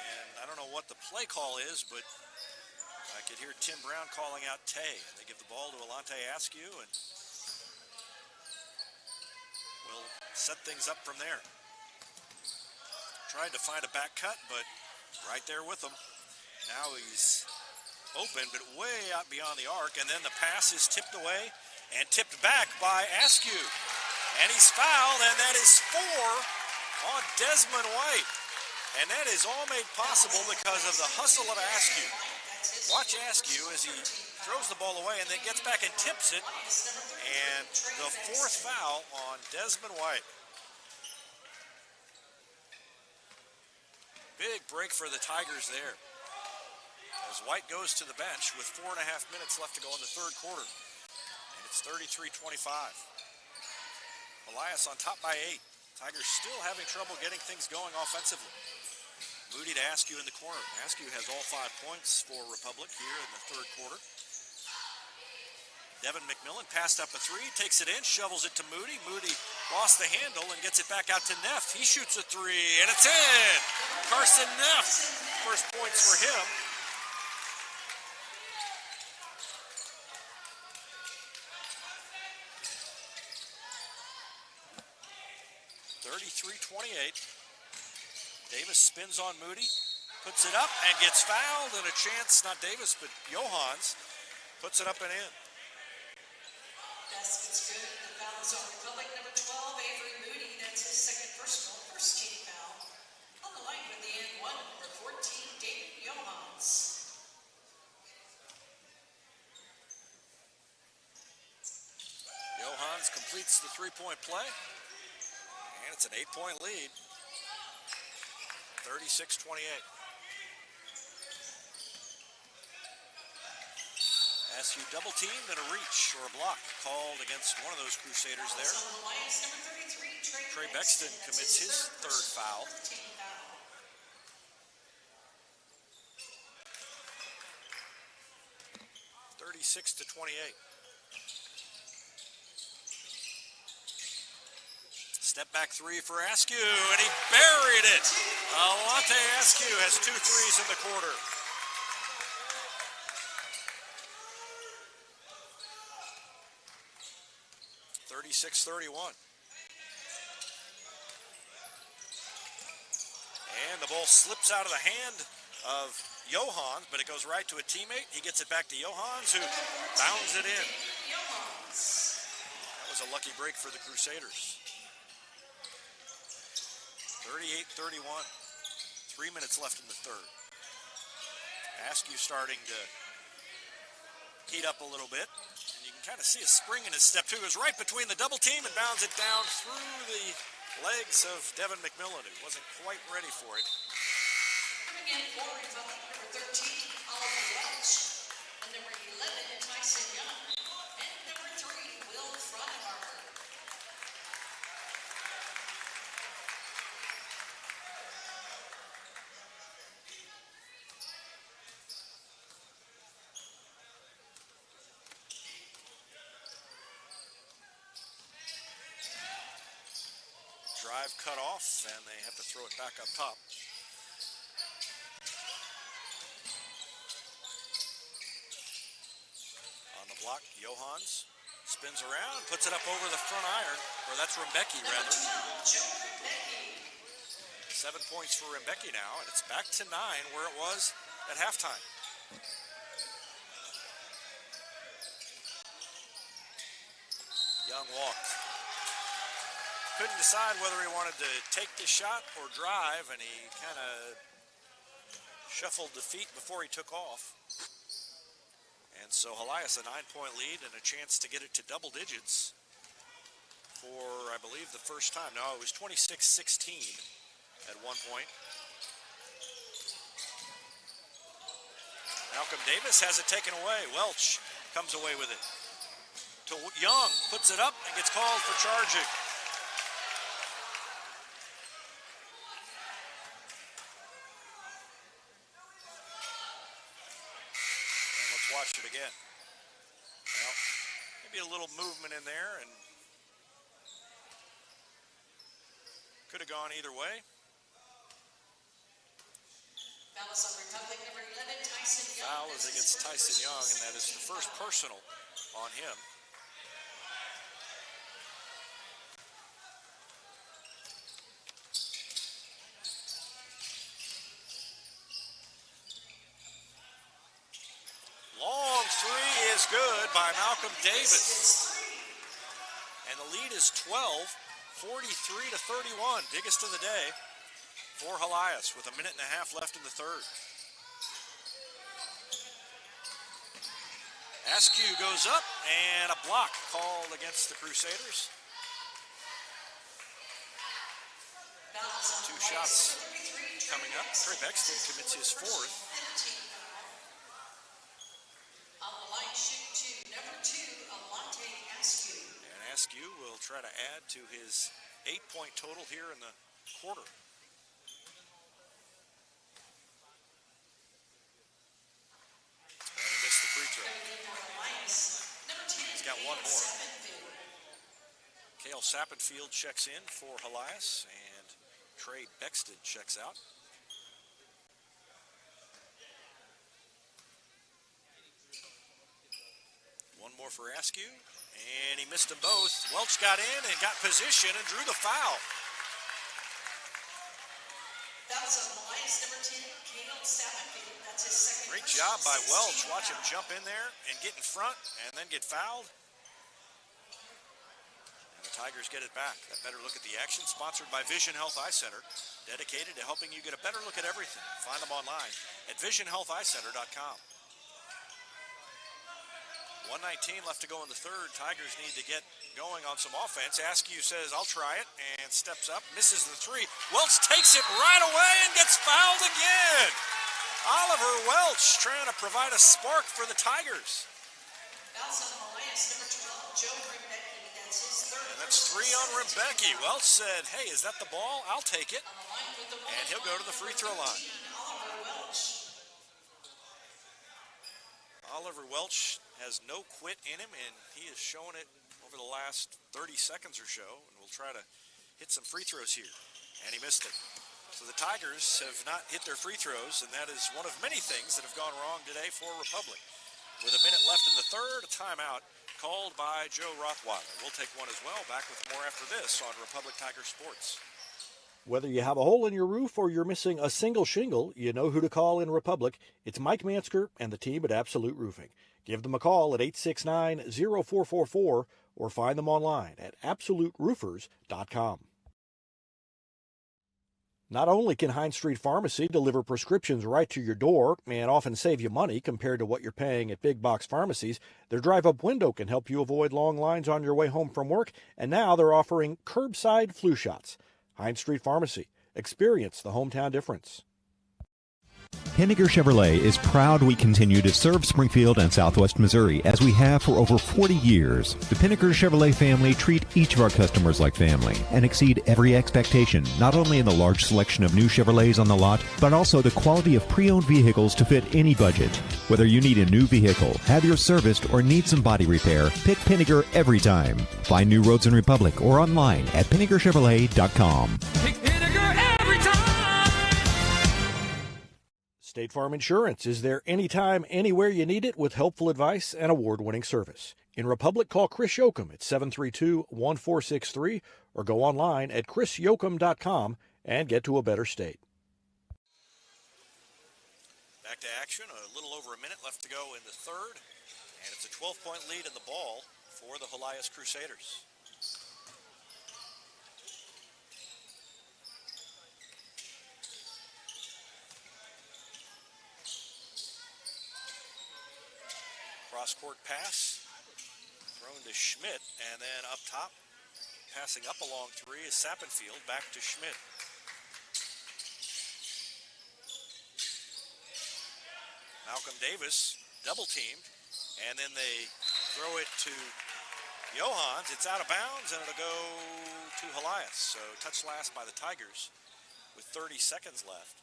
B: And I don't know what the play call is, but I could hear Tim Brown calling out Tay. They give the ball to Alante Askew, and we'll set things up from there. Tried to find a back cut, but right there with him. Now he's open, but way out beyond the arc, and then the pass is tipped away and tipped back by Askew. And he's fouled, and that is 4 on Desmond White. And that is all made possible because of the hustle of Askew. Watch Askew as he throws the ball away and then gets back and tips it. And the 4th foul on Desmond White. Big break for the Tigers there, as White goes to the bench with 4.5 minutes left to go in the third quarter. And it's 33-25. Helias on top by 8. Tigers still having trouble getting things going offensively. Moody to Askew in the corner. Askew has all 5 points for Republic here in the third quarter. Devin McMillan passed up a 3, takes it in, shovels it to Moody. Moody lost the handle and gets it back out to Neff. He shoots a 3, and it's in! Carson Neff, first points for him. 33-28. Davis spins on Moody, puts it up and gets fouled, and a chance, not Davis, but Johans puts it up and in.
A: Basket's good. The foul is on Republic, number 12, Avery Moody. That's his second personal, first team foul. On the line with the end one, number 14, David Johans.
B: Johans completes the three-point play. And it's an 8-point lead, 36-28. Askew double teamed and a reach or a block called against one of those Crusaders there. Trey Bexton commits his third foul. 36-28. Step back 3 for Askew, and he buried it. Alante Askew has 2 threes in the quarter. (36-31). And the ball slips out of the hand of Johans, but it goes right to a teammate. He gets it back to Johans, who bounds it in. That was a lucky break for the Crusaders. 38-31. 3 minutes left in the third. Askew starting to heat up a little bit. And you can kind of see a spring in his step, too. It was right between the double team and bounds it down through the legs of Devin McMillan, who wasn't quite ready for it.
A: Coming in for Republic, number 13, Oliver Welch. And number 11, Tyson Young. And number 3, Will Frauenbarger.
B: Drive cut off, and they have to throw it back up top. On the block, Johans spins around, puts it up over the front iron, or that's Rebecki, rather. 7 points for Rebecki now, and it's back to 9 where it was at halftime. Young walked. Couldn't decide whether he wanted to take the shot or drive, and he kind of shuffled the feet before he took off. And so Helias a 9-point lead and a chance to get it to double digits. for, I believe, the first time. No, it was 26-16 at one point. Malcolm Davis has it taken away. Welch comes away with it to Young, puts it up and gets called for charging. And let's watch it again. Well, maybe a little movement in there and could have gone either way.
A: Foul is on Republic number 11, Tyson Young.
B: Foul is against Tyson Young, and that is the first personal on him. Long three is good by Malcolm Davis. And the lead is 12, 43-31. Biggest of the day for Helias with a minute and a half left in the third. Askew goes up and a block called against the Crusaders. Two shots coming up. Trey Bexton commits his fourth.
A: On the line, shoot two, number 2, Alante Askew.
B: And Askew will try to add to his 8-point total here in the quarter. And he missed the free throw. He's got one more. Cale Sappenfield checks in for Helias, and Trey Bexton checks out. One more for Askew, and he missed them both. Welch got in and got position and drew the foul.
A: That was on Helias number 10, Cale Sappenfield. That's his second.
B: Great job by Welch. Watch him jump in there and get in front and then get fouled. And the Tigers get it back. That better look at the action, sponsored by Vision Health Eye Center, dedicated to helping you get a better look at everything. Find them online at visionhealtheyecenter.com. 1:19 left to go in the third. Tigers need to get going on some offense. Askew says, I'll try it, and steps up, misses the three. Welch takes it right away and gets fouled again. Oliver Welch trying to provide a spark for the Tigers.
A: Fouls on Helias number 12, Joe Rimbecki. That's his third.
B: And that's three on Rimbecki. Welch said, hey, is that the ball? I'll take it.
A: On the line with the
B: And he'll go to the free throw line.
A: Oliver Welch.
B: Oliver Welch has no quit in him, and he has shown it over the last 30 seconds or so, and we'll try to hit some free throws here. And he missed it. So the Tigers have not hit their free throws, and that is one of many things that have gone wrong today for Republic. With a minute left in the third, a timeout called by Joe Rothweiler. We'll take one as well. Back with more after this on Republic Tiger Sports.
C: Whether you have a hole in your roof or you're missing a single shingle, you know who to call in Republic. It's Mike Mansker and the team at Absolute Roofing. Give them a call at 869-0444 or find them online at absoluteroofers.com. Not only can Hines Street Pharmacy deliver prescriptions right to your door and often save you money compared to what you're paying at big box pharmacies, their drive-up window can help you avoid long lines on your way home from work, and now they're offering curbside flu shots. Hines Street Pharmacy. Experience the hometown difference.
D: Henniger Chevrolet is proud we continue to serve Springfield and Southwest Missouri as we have for over 40 years. The Pinnaker Chevrolet family treat each of our customers like family and exceed every expectation, not only in the large selection of new Chevrolets on the lot, but also the quality of pre-owned vehicles to fit any budget. Whether you need a new vehicle, have yours serviced, or need some body repair, pick Pinnaker every time. Find new roads in Republic or online at PinnakerChevrolet.com.
E: Pick Pinnaker every time.
C: State Farm Insurance is there anytime, anywhere you need it with helpful advice and award-winning service. In Republic, call Chris Yoakum at 732-1463 or go online at chrisyoakum.com and get to a better state.
B: Back to action, a little over a minute left to go in the third, and it's a 12-point lead in the ball for the Helias Crusaders. Cross-court pass, thrown to Schmidt, and then up top, Passing up a long three is Sappenfield, back to Schmidt. Malcolm Davis double teamed, and then they throw it to Johans. It's out of bounds, and it'll go to Helias. So touch last by the Tigers with 30 seconds left.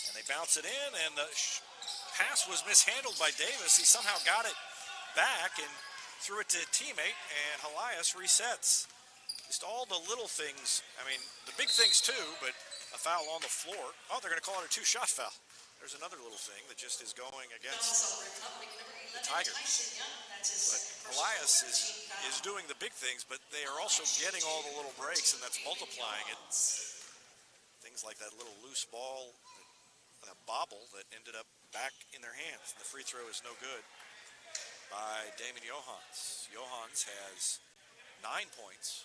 B: And they bounce it in, and the pass was mishandled by Davis. He somehow got it back and threw it to a teammate, and Helias resets. Just all the little things. I mean, the big things too, but a foul on the floor. Oh, they're going to call it a two-shot foul. There's another little thing that just is going against the Tigers. But Helias is doing the big things, but they are also getting all the little breaks, and that's multiplying it. Things like that little loose ball, that bobble that ended up back in their hands. The free throw is no good by Damon Johans. Johans has 9 points.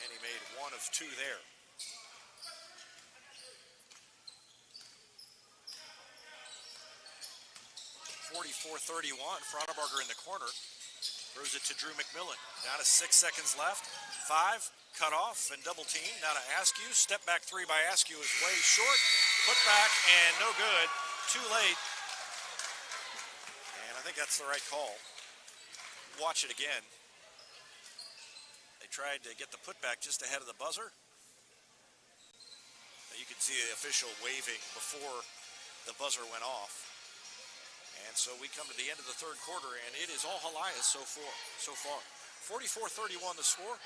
B: And he made 1 of 2 there. .44-31, Frauenberger in the corner. Throws it to Drew McMillan. Down to 6 seconds left. 5, cut off and double team. Now to Askew. Step back 3 by Askew is way short. Put back and no good. Too late. And I think that's the right call. Watch it again. They tried to get the putback just ahead of the buzzer. You could see the official waving before the buzzer went off. And so we come to the end of the third quarter, and it is all Helias so far. 44-31 the score.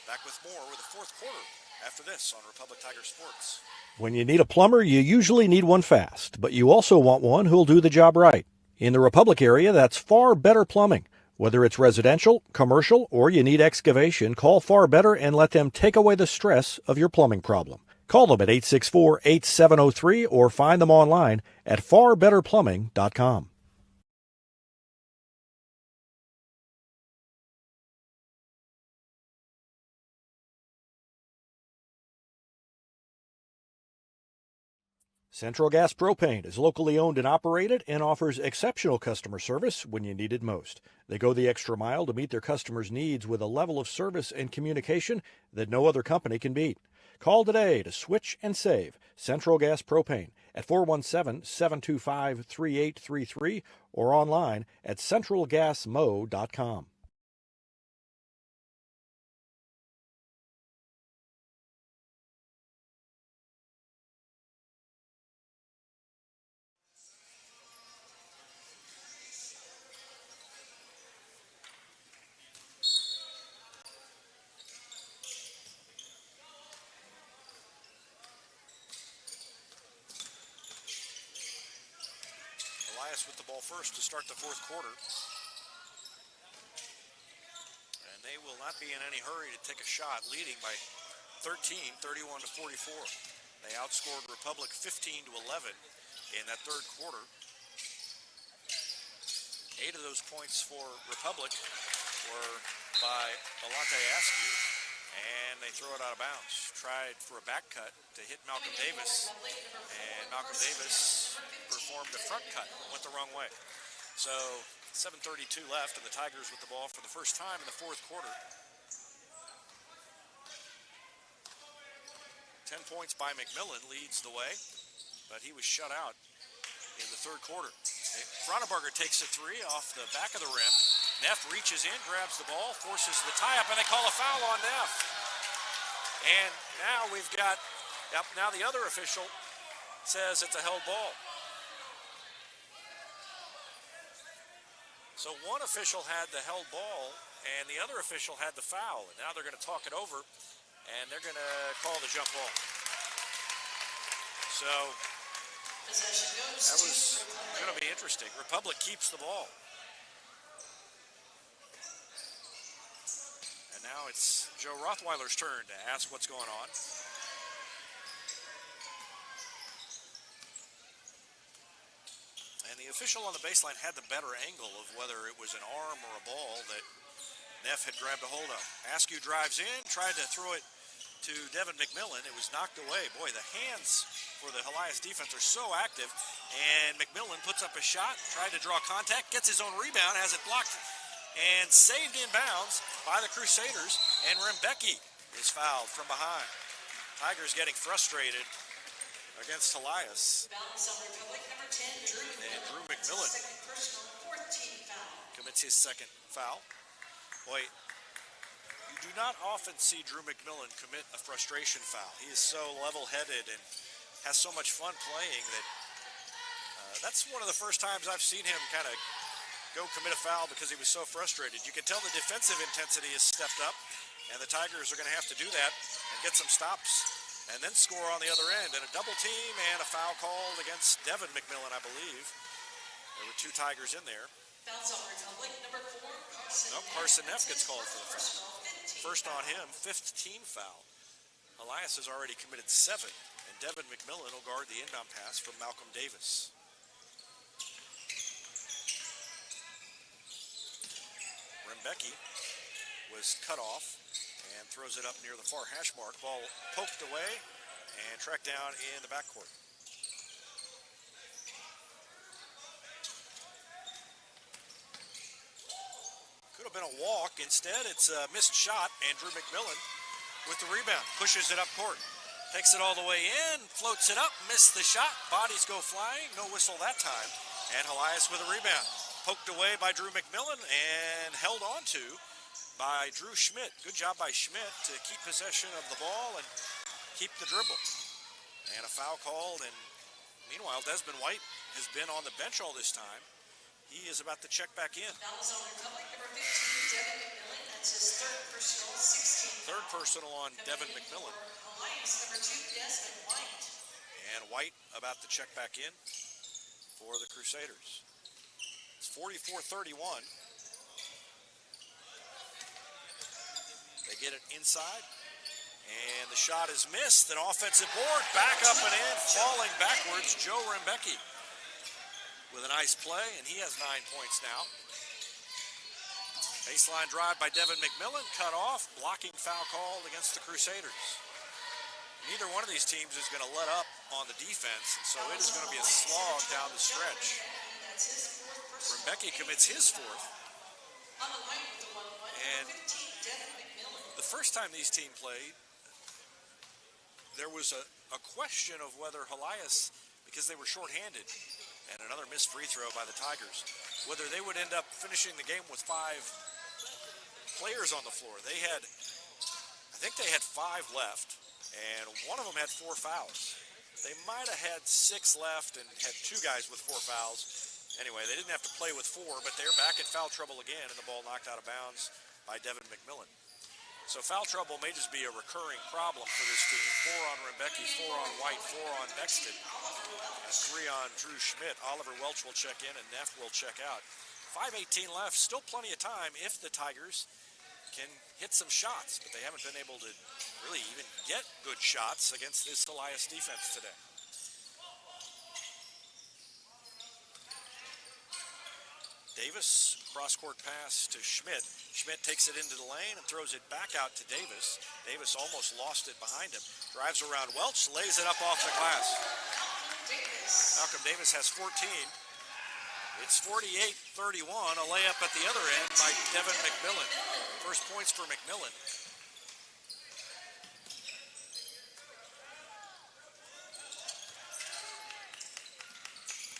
B: Back with more with the fourth quarter after this on Republic Tiger Sports.
C: When you need a plumber, you usually need one fast, but you also want one who'll do the job right. In the Republic area, that's Far Better Plumbing. Whether it's residential, commercial, or you need excavation, call Far Better and let them take away the stress of your plumbing problem. Call them at 864-8703 or find them online at farbetterplumbing.com. Central Gas Propane is locally owned and operated and offers exceptional customer service when you need it most. They go the extra mile to meet their customers' needs with a level of service and communication that no other company can beat. Call today to switch and save Central Gas Propane at 417-725-3833 or online at centralgasmo.com.
B: With the ball first to start the fourth quarter. And they will not be in any hurry to take a shot, leading by 13, 31-44. They outscored Republic 15-11 in that third quarter. 8 of those points for Republic were by Alante Askew, and they throw it out of bounds. Tried for a back cut to hit Malcolm Davis, and Malcolm Davis performed a front cut, went the wrong way. So 7:32 left, and the Tigers with the ball for the first time in the fourth quarter. 10 points by McMillan leads the way, but he was shut out in the third quarter. Frauenberger takes a 3 off the back of the rim. Neff reaches in, grabs the ball, forces the tie-up, and they call a foul on Neff. And now we've got, now the other official says it's a held ball. So one official had the held ball, and the other official had the foul. And now they're going to talk it over, and they're going to call the jump ball. So that was going to be interesting. Republic keeps the ball. And now it's Joe Rothweiler's turn to ask what's going on. And the official on the baseline had the better angle of whether it was an arm or a ball that Neff had grabbed a hold of. Askew drives in, tried to throw it to Devin McMillan. It was knocked away. Boy, the hands for the Helias defense are so active. And McMillan puts up a shot, tried to draw contact, gets his own rebound, has it blocked and saved in bounds by the Crusaders. And Rembecki is fouled from behind. Tigers getting frustrated against Helias.
A: Balance on Republic, number 10, Drew McMillan.
B: And Drew McMillan
A: Second personal, fourth team foul.
B: commits his second foul. Boy, you do not often see Drew McMillan commit a frustration foul. He is so level-headed and has so much fun playing that that's one of the first times I've seen him kind of go commit a foul because he was so frustrated. You can tell the defensive intensity has stepped up, and the Tigers are going to have to do that and get some stops and then score on the other end. And a double team and a foul called against Devin McMillan, I believe. There were two Tigers in there.
A: Fouls on Republic, number 4, Carson.
B: Nope, Carson Neff gets called for the foul.
A: Personal, 15
B: First on him, fifth team foul. Helias has already committed 7, and Devin McMillan will guard the inbound pass from Malcolm Davis. Rembecki was cut off and throws it up near the far hash mark. Ball poked away and tracked down in the backcourt. Could have been a walk. Instead, it's a missed shot. Andrew McMillan with the rebound. Pushes it up court. Takes it all the way in. Floats it up. Missed the shot. Bodies go flying. No whistle that time. And Helias with a rebound. Poked away by Drew McMillan and held on to by Drew Schmidt. Good job by Schmidt to keep possession of the ball and keep the dribble. And a foul called. And meanwhile, Desmond White has been on the bench all this time. He is about to check back in.
A: Fouls on Republic, number 15, Devin McMillan. That's his third personal, 16.
B: Third personal on Devin McMillan.
A: Helias, number 2, Desmond White.
B: And White about to check back in for the Crusaders. It's 44-31. They get it inside. And the shot is missed. An offensive board. Back up and in. Falling backwards, Joe Rembecki with a nice play, and he has 9 points now. Baseline drive by Devin McMillan. Cut off. Blocking foul called against the Crusaders. Neither one of these teams is going to let up on the defense, and so it is going to be a slog down the stretch. Rembecki commits his fourth. And the first time these teams played, there was a question of whether Helias, because they were shorthanded, and another missed free throw by the Tigers, whether they would end up finishing the game with 5 players on the floor. I think they had 5 left, and one of them had 4 fouls. They might have had 6 left and had 2 guys with 4 fouls. Anyway, they didn't have to play with 4, but they're back in foul trouble again, and the ball knocked out of bounds by Devin McMillan. So foul trouble may just be a recurring problem for this team. 4 on Rembecki, 4 on White, 4 on Bexton, and 3 on Drew Schmidt. Oliver Welch will check in, and Neff will check out. 5:18 left, still plenty of time if the Tigers can hit some shots, but they haven't been able to really even get good shots against this Helias defense today. Davis, cross-court pass to Schmidt. Schmidt takes it into the lane and throws it back out to Davis. Davis almost lost it behind him. Drives around Welch, lays it up off the glass. Malcolm Davis has 14. It's 48-31, a layup at the other end by Devin McMillan. First points for McMillan.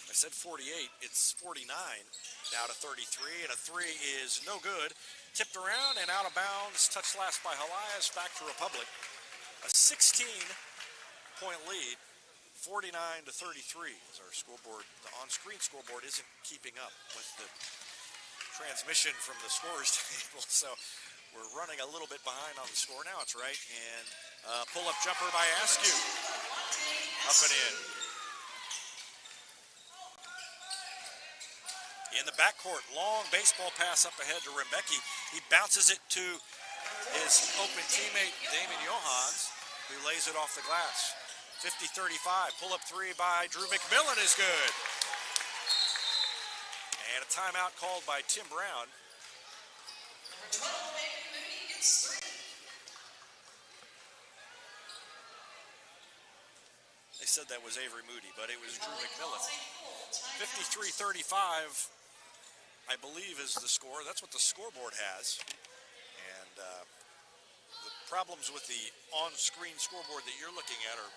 B: I said 48, it's 49. Now to 33, and a 3 is no good. Tipped around and out of bounds. Touched last by Helias, back to Republic. A 16-point lead, 49-33. As our scoreboard, the on-screen scoreboard, isn't keeping up with the transmission from the scores table, so we're running a little bit behind on the score. Now it's right, and pull-up jumper by Askew. Up and in. In the backcourt, long baseball pass up ahead to Rembecki. He bounces it to his open teammate, Damon Johans, who lays it off the glass. 50-35, pull-up 3 by Drew McMillan is good. And a timeout called by Tim Brown.
A: Number 12, Avery Mooney gets 3.
B: They said that was Avery Moody, but it was Drew
A: Republic
B: McMillan.
A: calls a full timeout.
B: 53-35, I believe, is the score. That's what the scoreboard has. And the problems with the on-screen scoreboard that you're looking at are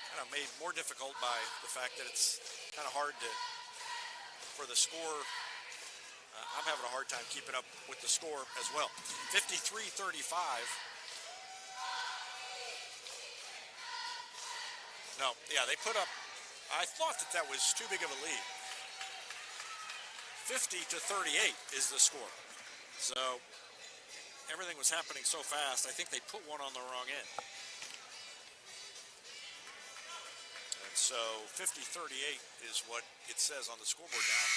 B: kind of made more difficult by the fact that it's kind of hard for the score. I'm having a hard time keeping up with the score as well. 53-35. No, yeah, they put up, I thought that was too big of a lead. 50-38 is the score. So everything was happening so fast, I think they put one on the wrong end. And so 50-38 is what it says on the scoreboard now.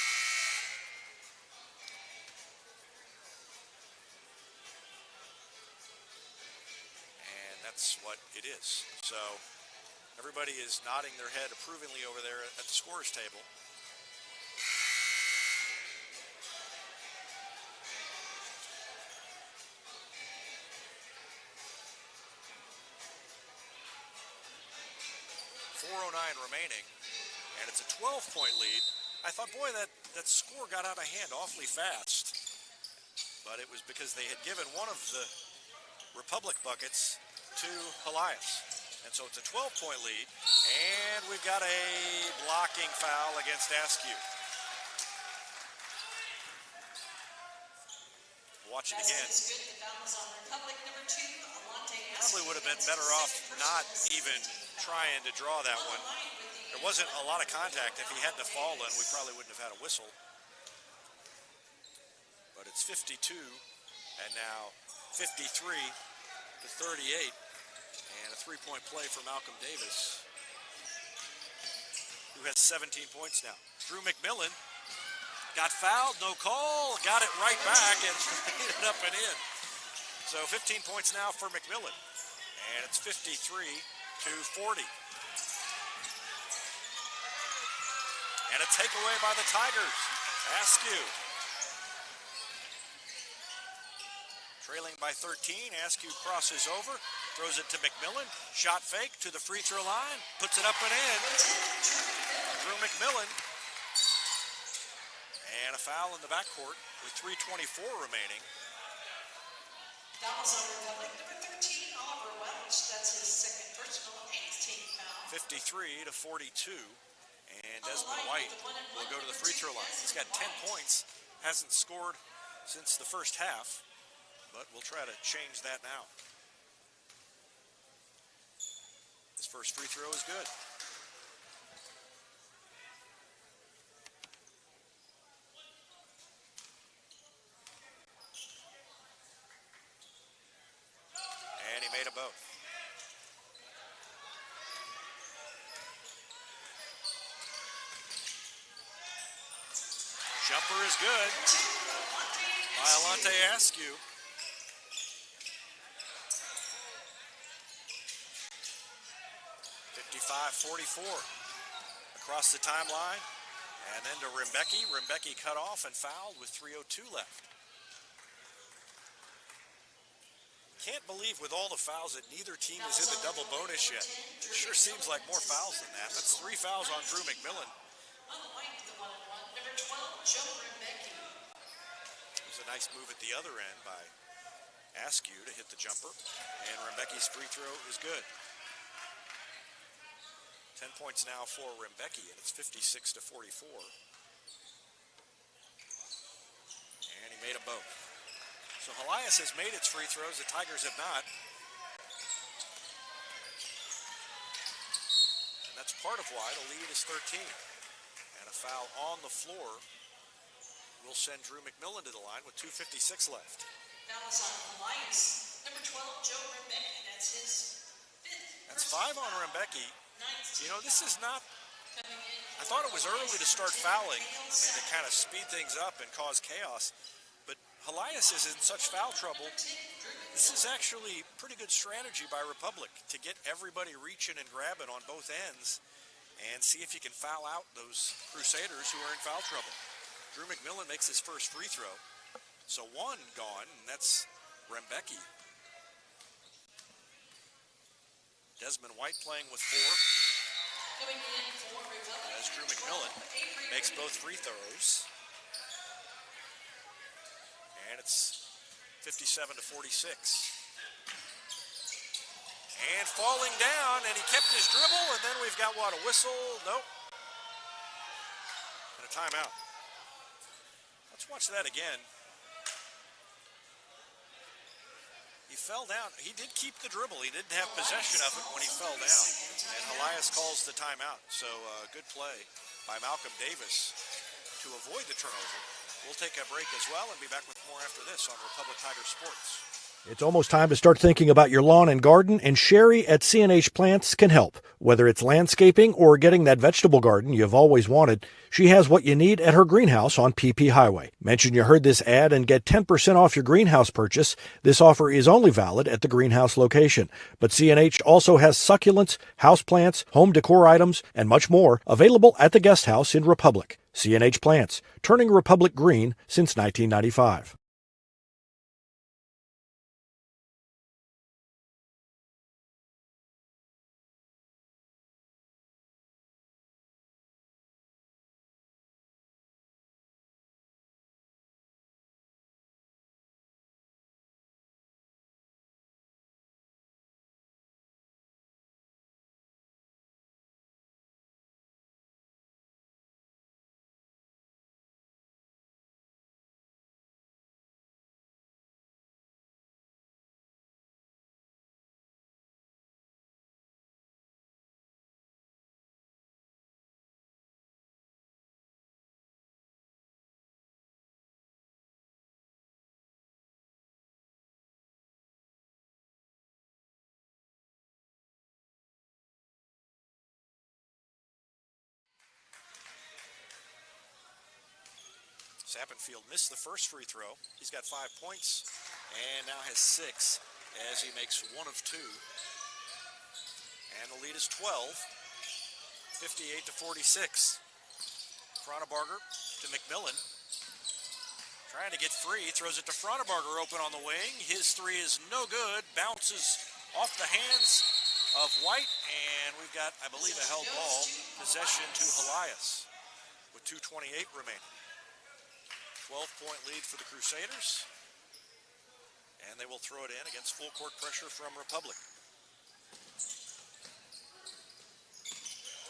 B: And that's what it is. So everybody is nodding their head approvingly over there at the scorer's table. .409 remaining, and it's a 12-point lead. I thought, boy, that score got out of hand awfully fast, but it was because they had given one of the Republic buckets to Helias. And so it's a 12-point lead, and we've got a blocking foul against Askew. Watch it again. Probably would have been better off not even trying to draw that one. There wasn't a lot of contact. If he hadn't have fallen, we probably wouldn't have had a whistle. But it's 52, and now 53-38. And a three-point play for Malcolm Davis, who has 17 points now. Drew McMillan got fouled, no call, got it right back and made it up and in. So 15 points now for McMillan, and it's 53-40. And a takeaway by the Tigers. Askew trailing by 13, Askew crosses over, throws it to McMillan, shot fake to the free throw line, puts it up and in. Drew McMillan. And a foul in the backcourt with 3:24 remaining.
A: Fouls on Republic, number 13, Oliver Welch. That's his second personal, 8th team foul.
B: 53-42. And Desmond White will go to the free throw line. He's got 10 points, hasn't scored since the first half, but we'll try to change that now. His first free throw is good. And he made a both. Jumper is good by Alante Askew. 55-44 across the timeline, and then to Rimbecki. Rimbecki cut off and fouled with 3:02 left. Can't believe with all the fouls that neither team is in the double bonus yet. It sure seems like more fouls than that. That's 3 fouls on Drew McMillan. It was a nice move at the other end by Askew to hit the jumper, and Rimbecki's free throw is good. 10 points now for Rimbecki, and it's 56-44. And he made a both. So Helias has made its free throws, the Tigers have not. And that's part of why the lead is 13. And a foul on the floor will send Drew McMillan to the line with 2:56 left.
A: Foul is on Helias, number 12, Joe Rimbecki. That's his 5th.
B: That's 5 on Rimbecki. You know, this is not, I thought it was early to start fouling and to kind of speed things up and cause chaos, but Helias is in such foul trouble. This is actually pretty good strategy by Republic to get everybody reaching and grabbing on both ends and see if you can foul out those Crusaders who are in foul trouble. Drew McMillan makes his first free throw, So one gone, and that's Rembecki. Desmond White playing with 4.
A: Coming in for Republic,
B: As Drew McMillan makes both free throws. And it's 57 to 46. And falling down, and he kept his dribble, and then we've got what, a whistle? Nope. And a timeout. Let's watch that again. He fell down. He did keep the dribble. He didn't have possession of it when he fell down. And Helias calls the timeout. So good play by Malcolm Davis to avoid the turnover. We'll take a break as well and be back with more after this on Republic Tiger Sports.
C: It's almost time to start thinking about your lawn and garden, and Sherry at C&H Plants can help. Whether it's landscaping or getting that vegetable garden you've always wanted, she has what you need at her greenhouse on PP Highway. Mention you heard this ad and get 10% off your greenhouse purchase. This offer is only valid at the greenhouse location. But C&H also has succulents, houseplants, home decor items, and much more available at the guest house in Republic. C&H Plants, turning Republic green since 1995.
B: Sappenfield missed the first free throw. He's got 5 points and now has 6 as he makes 1 of 2. And the lead is 12, 58 to 46. Fronabarger to McMillan. Trying to get free, throws it to Fronabarger open on the wing. His 3 is no good, bounces off the hands of White, and we've got, I believe, a held ball. Possession to Helias with 2:28 remaining. 12-point lead for the Crusaders, and they will throw it in against full court pressure from Republic.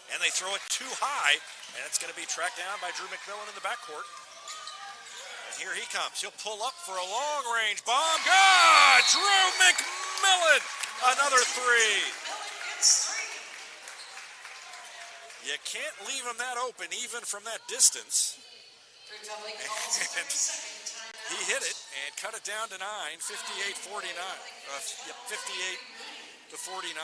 B: And they throw it too high, and it's going to be tracked down by Drew McMillan in the backcourt. And here he comes. He'll pull up for a long-range bomb. God! Drew McMillan! Another 3. You can't leave him that open, even from that distance. And he hit it and cut it down to 9, 58-49. 58 to 49.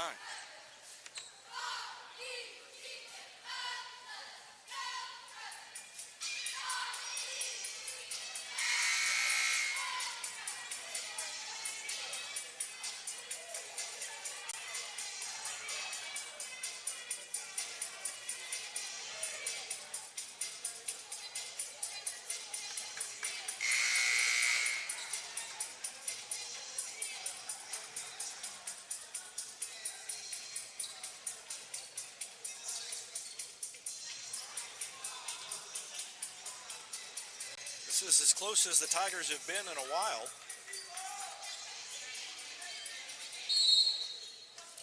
B: This is as close as the Tigers have been in a while.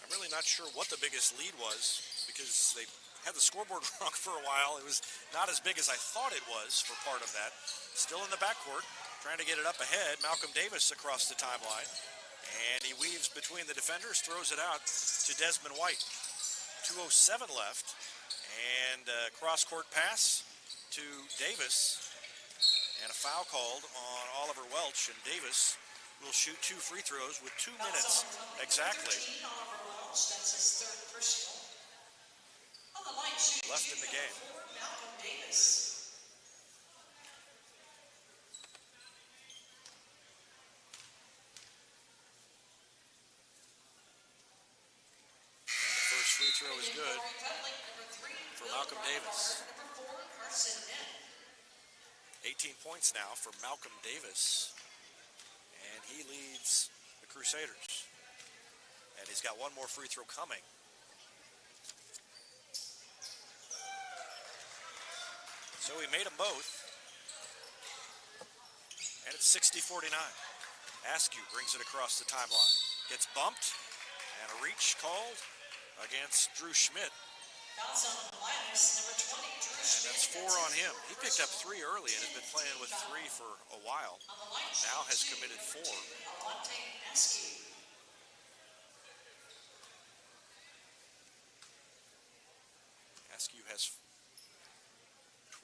B: I'm really not sure what the biggest lead was because they had the scoreboard wrong for a while. It was not as big as I thought it was for part of that. Still in the backcourt, trying to get it up ahead. Malcolm Davis across the timeline. And he weaves between the defenders, throws it out to Desmond White. 2:07 left. And a cross-court pass to Davis. And a foul called on Oliver Welch, and Davis will shoot 2 free throws with 2 minutes exactly left in the game. And the first free throw is good for Malcolm Davis. 18 points now for Malcolm Davis. he leads the Crusaders. And he's got one more free throw coming. So he made them both. And it's 60-49. Askew brings it across the timeline. Gets bumped, and a reach called against Drew Schmidt.
A: Fouls on Helias, number 20, Drew Schmidt.
B: That's 4 on him. He picked up 3 early and has been playing with 3 for a while. Now has committed 4. Askew has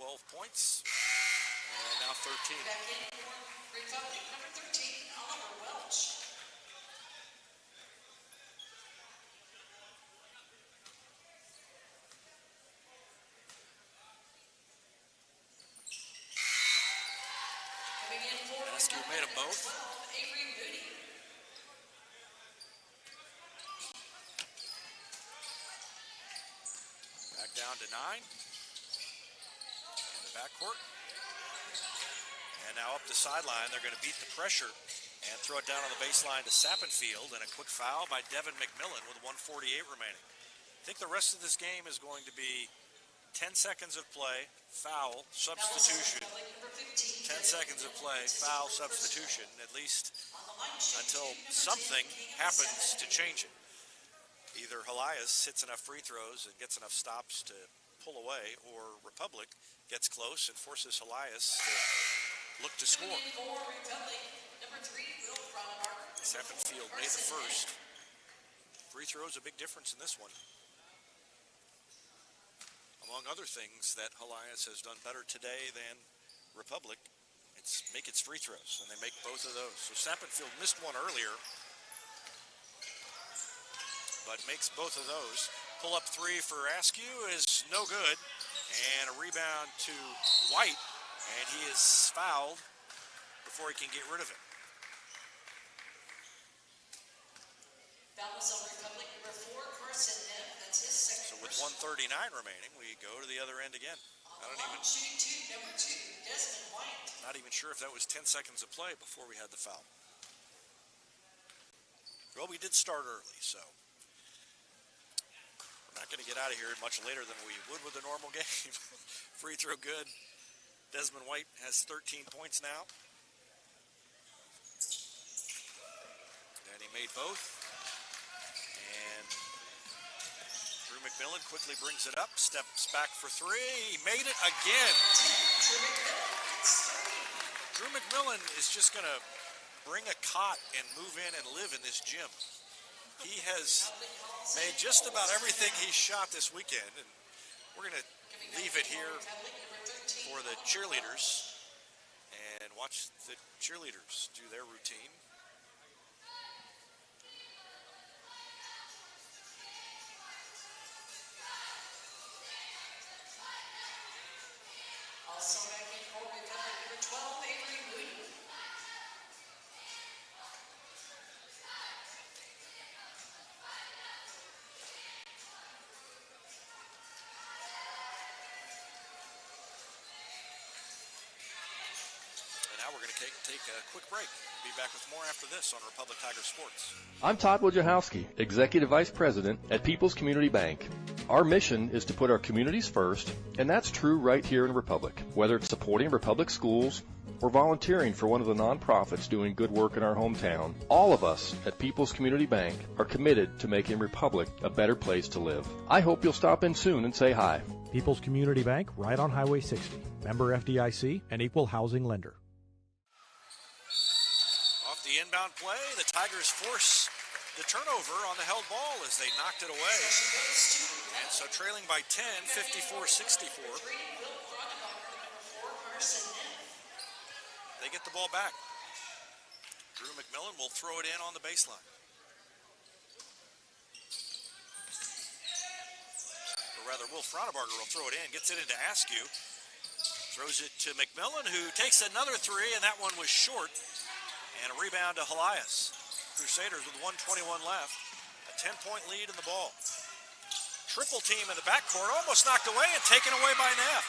B: 12 points, and now 13.
A: Back in for Republic, number 13, Oliver Welch. Coming in for
B: Askew made them both.
A: 12, Avery Moody.
B: Back down to 9 in the backcourt. And now up the sideline, they're going to beat the pressure and throw it down on the baseline to Sappenfield, and a quick foul by Devin McMillan with 1:48 remaining. I think the rest of this game is going to be 10 seconds of play, foul, substitution. 10 seconds of play, foul, substitution, at least until something happens to change it. Either Helias hits enough free throws and gets enough stops to pull away, or Republic gets close and forces Helias to look to score. Sappenfield made the first. Free throws a big difference in this one. Among other things that Helias has done better today than Republic, it's make its free throws, and they make both of those. So Sappenfield missed one earlier, but makes both of those. Pull up 3 for Askew is no good, and a rebound to White, and he is fouled before he can get rid of it.
A: That was on Republic number 4, Carson Neff. That's his second.
B: So with 1:39 remaining, we go to the other end again.
A: Shooting 2, number 2, Desmond White.
B: Not even sure if that was 10 seconds of play before we had the foul. Well, we did start early, so we're not going to get out of here much later than we would with a normal game. Free throw good. Desmond White has 13 points now. And he made both. And Drew McMillan quickly brings it up, steps back for 3. He made it again. Drew McMillan is just going to bring a cot and move in and live in this gym. He has made just about everything he shot this weekend, and we're going to leave it here for the cheerleaders and watch the cheerleaders do their routine.
A: Also back in for Republic number 12, Avery Moody.
B: And now we're going to take a quick break. We'll be back with more after this on Republic Tiger Sports.
F: I'm Todd Wojciechowski, Executive Vice President at People's Community Bank. Our mission is to put our communities first, and that's true right here in Republic. Whether it's supporting Republic schools or volunteering for one of the nonprofits doing good work in our hometown, all of us at People's Community Bank are committed to making Republic a better place to live. I hope you'll stop in soon and say hi.
C: People's Community Bank, right on Highway 60. Member FDIC, an equal housing lender.
B: Off the inbound play, the Tigers force the turnover on the held ball as they knocked it away. And so trailing by 10, 54-64. They get the ball back. Drew McMillan will throw it in on the baseline. Or rather, Will Fronebarger will throw it in, gets it into Askew. Throws it to McMillan, who takes another 3, and that one was short. And a rebound to Helias. Crusaders with 1:21 left. A 10-point lead in the ball. Triple team in the backcourt, almost knocked away and taken away by Neff.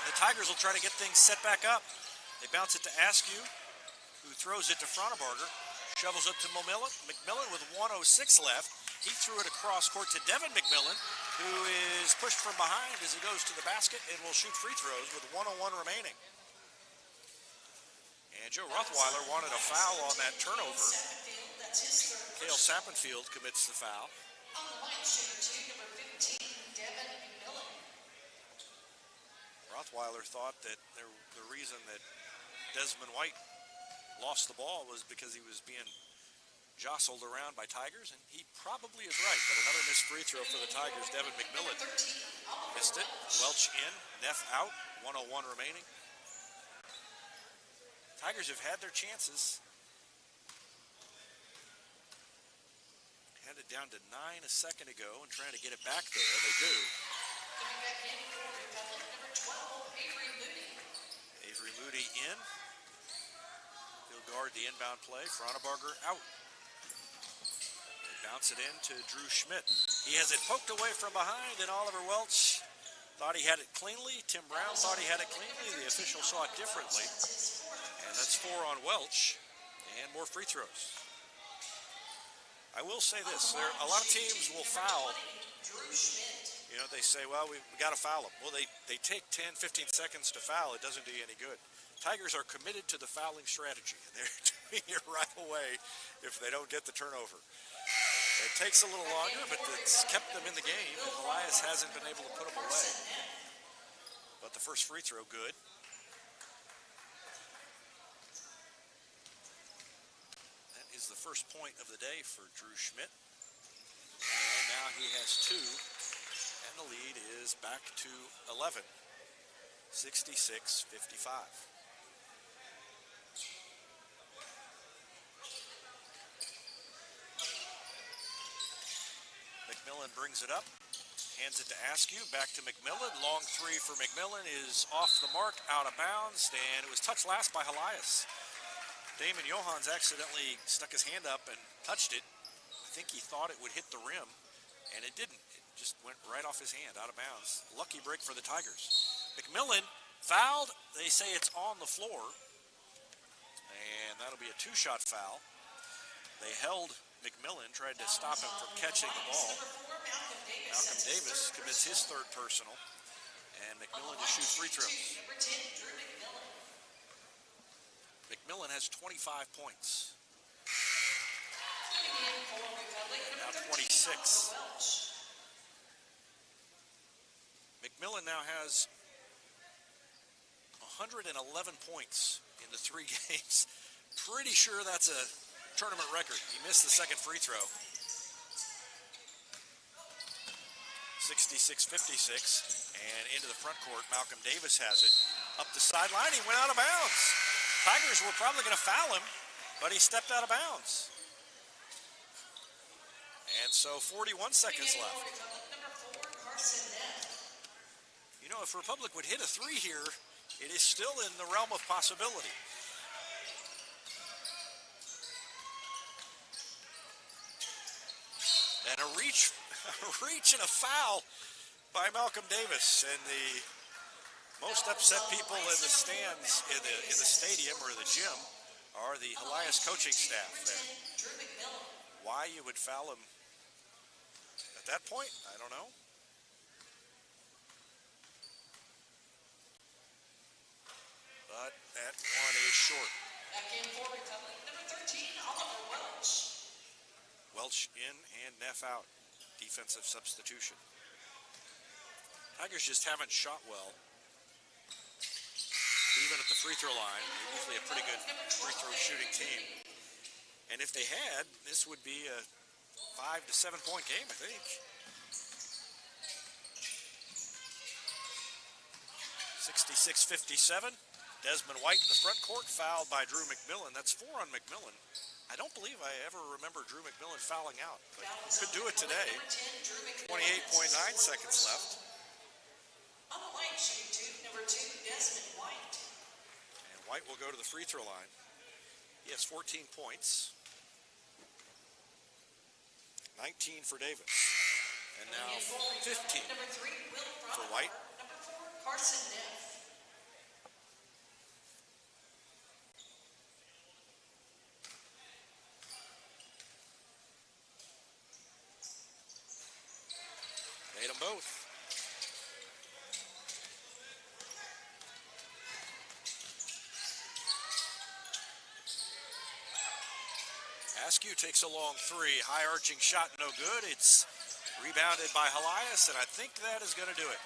B: And the Tigers will try to get things set back up. They bounce it to Askew. who throws it to Fronebarger. Shovels it to McMillan with 1:06 left. He threw it across court to Devin McMillan, who is pushed from behind as he goes to the basket and will shoot free throws with 1:01 remaining. And Joe Rothweiler wanted a foul on that turnover. Cale Sappenfield commits the foul.
A: On the line, shooter 2, number 15, Devin McMillan.
B: Rothweiler thought that the reason that Desmond White lost the ball was because he was being jostled around by Tigers, and he probably is right. But another missed free throw for the Tigers. Devin McMillan missed it. Welch in, Neff out, 1:01 remaining. Tigers have had their chances. Had it down to 9 a second ago and trying to get it back there. They do.
A: Coming back in for Republic, number 12, Avery Moody.
B: Avery Moody in. He'll guard the inbound play. Fronebarger out. They bounce it in to Drew Schmidt. He has it poked away from behind, and Oliver Welch thought he had it cleanly. Tim Brown thought he had it cleanly. The official saw it differently. And that's 4 on Welch, and more free throws. I will say this, a lot of teams will foul. You know, they say, well, we got to foul them. Well, they take 10, 15 seconds to foul. It doesn't do you any good. Tigers are committed to the fouling strategy, and they're doing it right away if they don't get the turnover. It takes a little longer, but it's kept them in the game, and Helias hasn't been able to put them away. But the first free throw, good. Is the first point of the day for Drew Schmidt. And now he has 2, and the lead is back to 11, 66-55. McMillan brings it up, hands it to Askew, back to McMillan. Long 3 for McMillan is off the mark, out of bounds, and it was touched last by Helias. Damon Johans accidentally stuck his hand up and touched it. I think he thought it would hit the rim, and it didn't. It just went right off his hand, out of bounds. Lucky break for the Tigers. McMillan fouled. They say it's on the floor, and that'll be a 2-shot foul. They held McMillan, tried to stop him from catching the ball. Malcolm Davis commits his 3rd personal, and McMillan to shoot free throws. McMillan has 25 points. Now 26. McMillan now has 111 points in the 3 games. Pretty sure that's a tournament record. He missed the second free throw. 66-56, and into the front court, Malcolm Davis has it. Up the sideline, he went out of bounds. Tigers were probably going to foul him, but he stepped out of bounds. And so 41 seconds left. You know, if Republic would hit a 3 here, it is still in the realm of possibility. And a reach and a foul by Malcolm Davis, and the most upset people in the stands, in the stadium or the gym, are the Helias coaching staff there. Why you would foul him at that point, I don't know. But that one is short.
A: Back in for Republic, number 13, Oliver Welch.
B: Welch in and Neff out. Defensive substitution. Tigers just haven't shot well. Even at the free throw line, they're usually a pretty good free throw shooting team. And if they had, this would be a 5 to 7 point game, I think. 66-57. Desmond White in the front court, fouled by Drew McMillan. That's 4 on McMillan. I don't believe I ever remember Drew McMillan fouling out, but he could do it today. 28.9 seconds left.
A: On the line, shooting 2, number 2, Desmond White.
B: And White will go to the free throw line. He has 14 points. 19 for Davis. And now 15 for White.
A: Number 4, Carson Neff.
B: Askew takes a long three. High arching shot, no good. It's rebounded by Helias, and I think that is going to do it.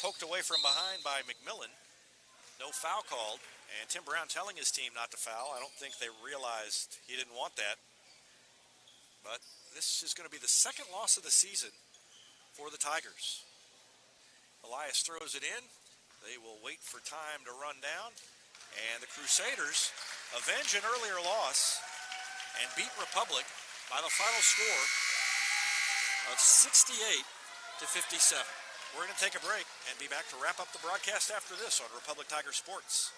B: Poked away from behind by McMillan. No foul called. And Tim Brown telling his team not to foul. I don't think they realized he didn't want that. But this is going to be the second loss of the season for the Tigers. Helias throws it in. They will wait for time to run down. And the Crusaders avenge an earlier loss and beat Republic by the final score of 68-57. We're going to take a break and be back to wrap up the broadcast after this on Republic Tiger Sports.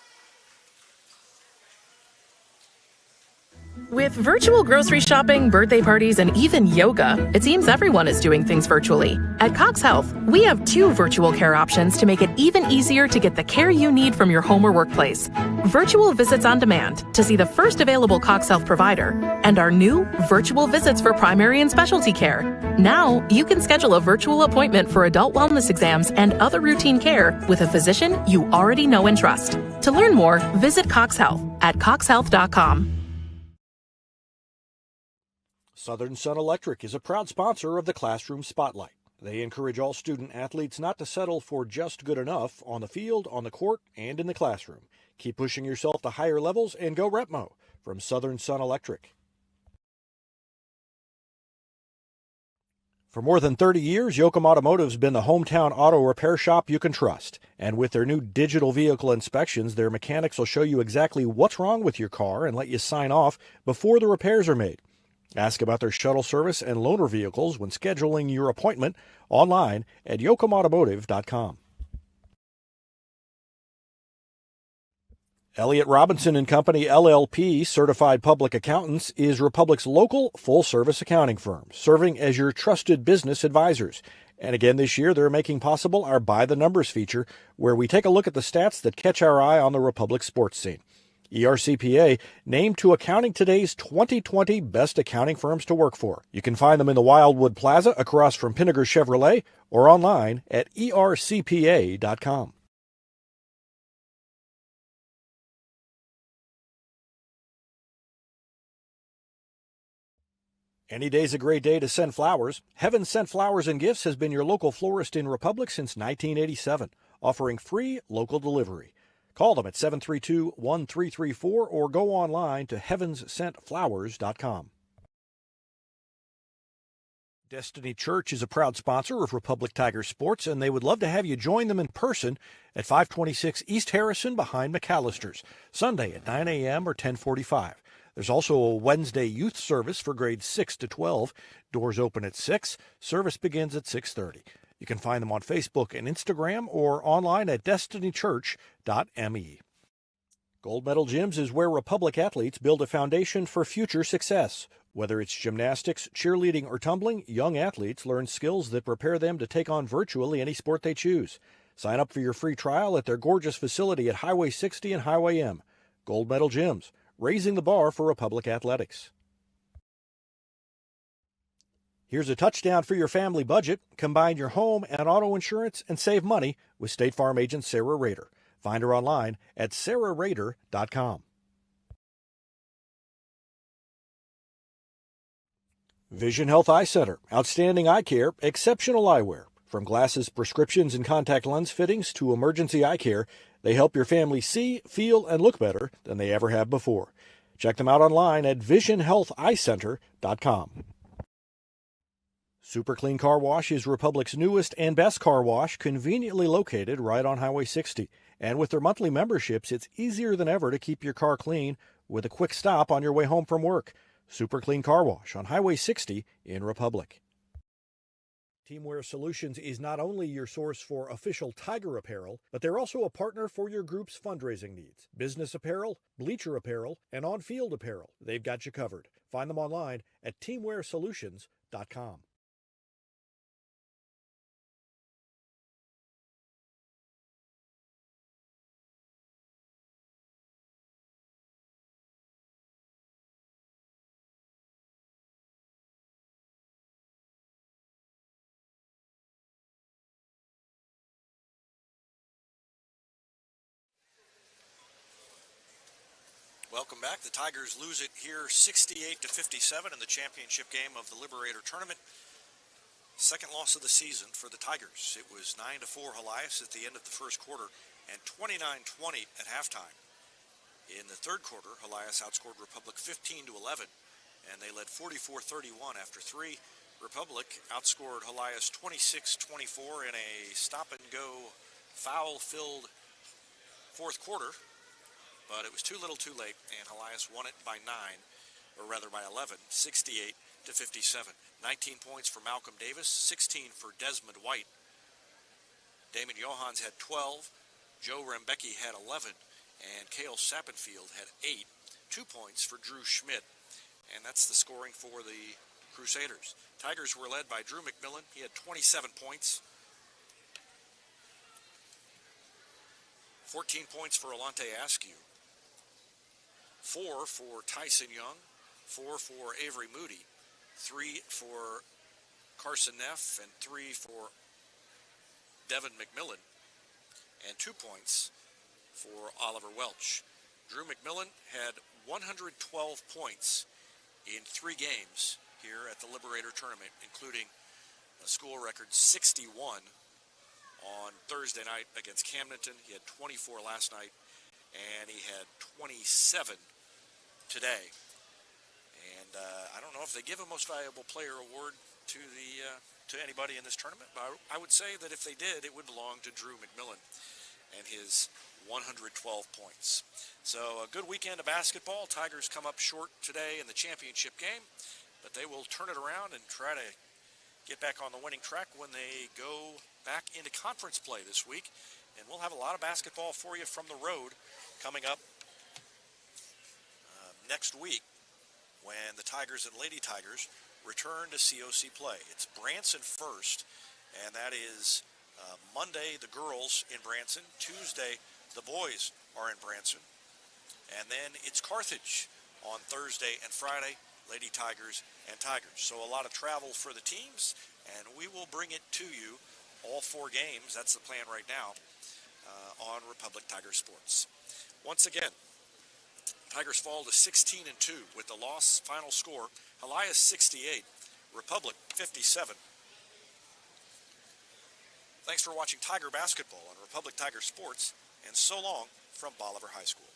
G: With virtual grocery shopping, birthday parties, and even yoga, it seems everyone is doing things virtually. At Cox Health, we have 2 virtual care options to make it even easier to get the care you need from your home or workplace. Virtual visits on demand to see the first available Cox Health provider, and our new virtual visits for primary and specialty care. Now, you can schedule a virtual appointment for adult wellness exams and other routine care with a physician you already know and trust. To learn more, visit Cox Health at coxhealth.com.
C: Southern Sun Electric is a proud sponsor of the Classroom Spotlight. They encourage all student athletes not to settle for just good enough on the field, on the court, and in the classroom. Keep pushing yourself to higher levels and go Repmo from Southern Sun Electric. For more than 30 years, Yoakum Automotive's been the hometown auto repair shop you can trust. And with their new digital vehicle inspections, their mechanics will show you exactly what's wrong with your car and let you sign off before the repairs are made. Ask about their shuttle service and loaner vehicles when scheduling your appointment online at yoakumautomotive.com. Elliott Robinson and Company, LLP, Certified Public Accountants, is Republic's local full-service accounting firm, serving as your trusted business advisors. And again this year, they're making possible our By the Numbers feature, where we take a look at the stats that catch our eye on the Republic sports scene. ERCPA named to Accounting Today's 2020 Best Accounting Firms to Work For. You can find them in the Wildwood Plaza across from Pinnaker Chevrolet or online at ercpa.com. Any day's a great day to send flowers. Heaven Sent Flowers and Gifts has been your local florist in Republic since 1987, offering free local delivery. Call them at 732-1334 or go online to heavenssentflowers.com. Destiny Church is a proud sponsor of Republic Tiger Sports, and they would love to have you join them in person at 526 East Harrison behind McAllister's, Sunday at 9 a.m. or 10:45. There's also a Wednesday youth service for grades 6 to 12. Doors open at 6. Service begins at 6:30. You can find them on Facebook and Instagram or online at destinychurch.me. Gold Medal Gyms is where Republic athletes build a foundation for future success. Whether it's gymnastics, cheerleading, or tumbling, young athletes learn skills that prepare them to take on virtually any sport they choose. Sign up for your free trial at their gorgeous facility at Highway 60 and Highway M. Gold Medal Gyms, raising the bar for Republic athletics. Here's a touchdown for your family budget. Combine your home and auto insurance and save money with State Farm agent Sarah Rader. Find her online at sarahrader.com. Vision Health Eye Center. Outstanding eye care, exceptional eyewear. From glasses, prescriptions, and contact lens fittings to emergency eye care, they help your family see, feel, and look better than they ever have before. Check them out online at visionhealtheyecenter.com. Super Clean Car Wash is Republic's newest and best car wash, conveniently located right on Highway 60. And with their monthly memberships, it's easier than ever to keep your car clean with a quick stop on your way home from work. Super Clean Car Wash on Highway 60 in Republic. Teamwear Solutions is not only your source for official Tiger apparel, but they're also a partner for your group's fundraising needs. Business apparel, bleacher apparel, and on-field apparel. They've got you covered. Find them online at teamwearsolutions.com.
B: Welcome back. The Tigers lose it here 68-57 in the championship game of the Liberator Tournament. Second loss of the season for the Tigers. It was 9-4 Helias at the end of the first quarter and 29-20 at halftime. In the third quarter, Helias outscored Republic 15-11, and they led 44-31 after 3. Republic outscored Helias 26-24 in a stop-and-go, foul-filled fourth quarter. But it was too little too late, and Helias won it by 11, 68-57. 19 points for Malcolm Davis, 16 for Desmond White. Damon Johans had 12, Joe Rembecki had 11, and Cale Sappenfield had 8. 2 points for Drew Schmidt, and that's the scoring for the Crusaders. Tigers were led by Drew McMillan. He had 27 points. 14 points for Alante Askew. 4 for Tyson Young, 4 for Avery Moody, 3 for Carson Neff, and 3 for Devin McMillan, and 2 points for Oliver Welch. Drew McMillan had 112 points in 3 games here at the Liberator Tournament, including a school record 61 on Thursday night against Camdenton. He had 24 last night, and he had 27 today. And I don't know if they give a Most Valuable Player award to anybody in this tournament, but I would say that if they did, it would belong to Drew McMillan and his 112 points. So a good weekend of basketball. Tigers come up short today in the championship game, but they will turn it around and try to get back on the winning track when they go back into conference play this week. And we'll have a lot of basketball for you from the road coming up next week when the Tigers and Lady Tigers return to COC play. It's Branson first, and that is Monday, the girls in Branson. Tuesday, the boys are in Branson. And then it's Carthage on Thursday and Friday, Lady Tigers and Tigers. So a lot of travel for the teams, and we will bring it to you, all 4 games, that's the plan right now, on Republic Tiger Sports. Once again, Tigers fall to 16-2 with the loss final score, Helias 68, Republic 57. Thanks for watching Tiger Basketball on Republic Tiger Sports, and so long from Bolivar High School.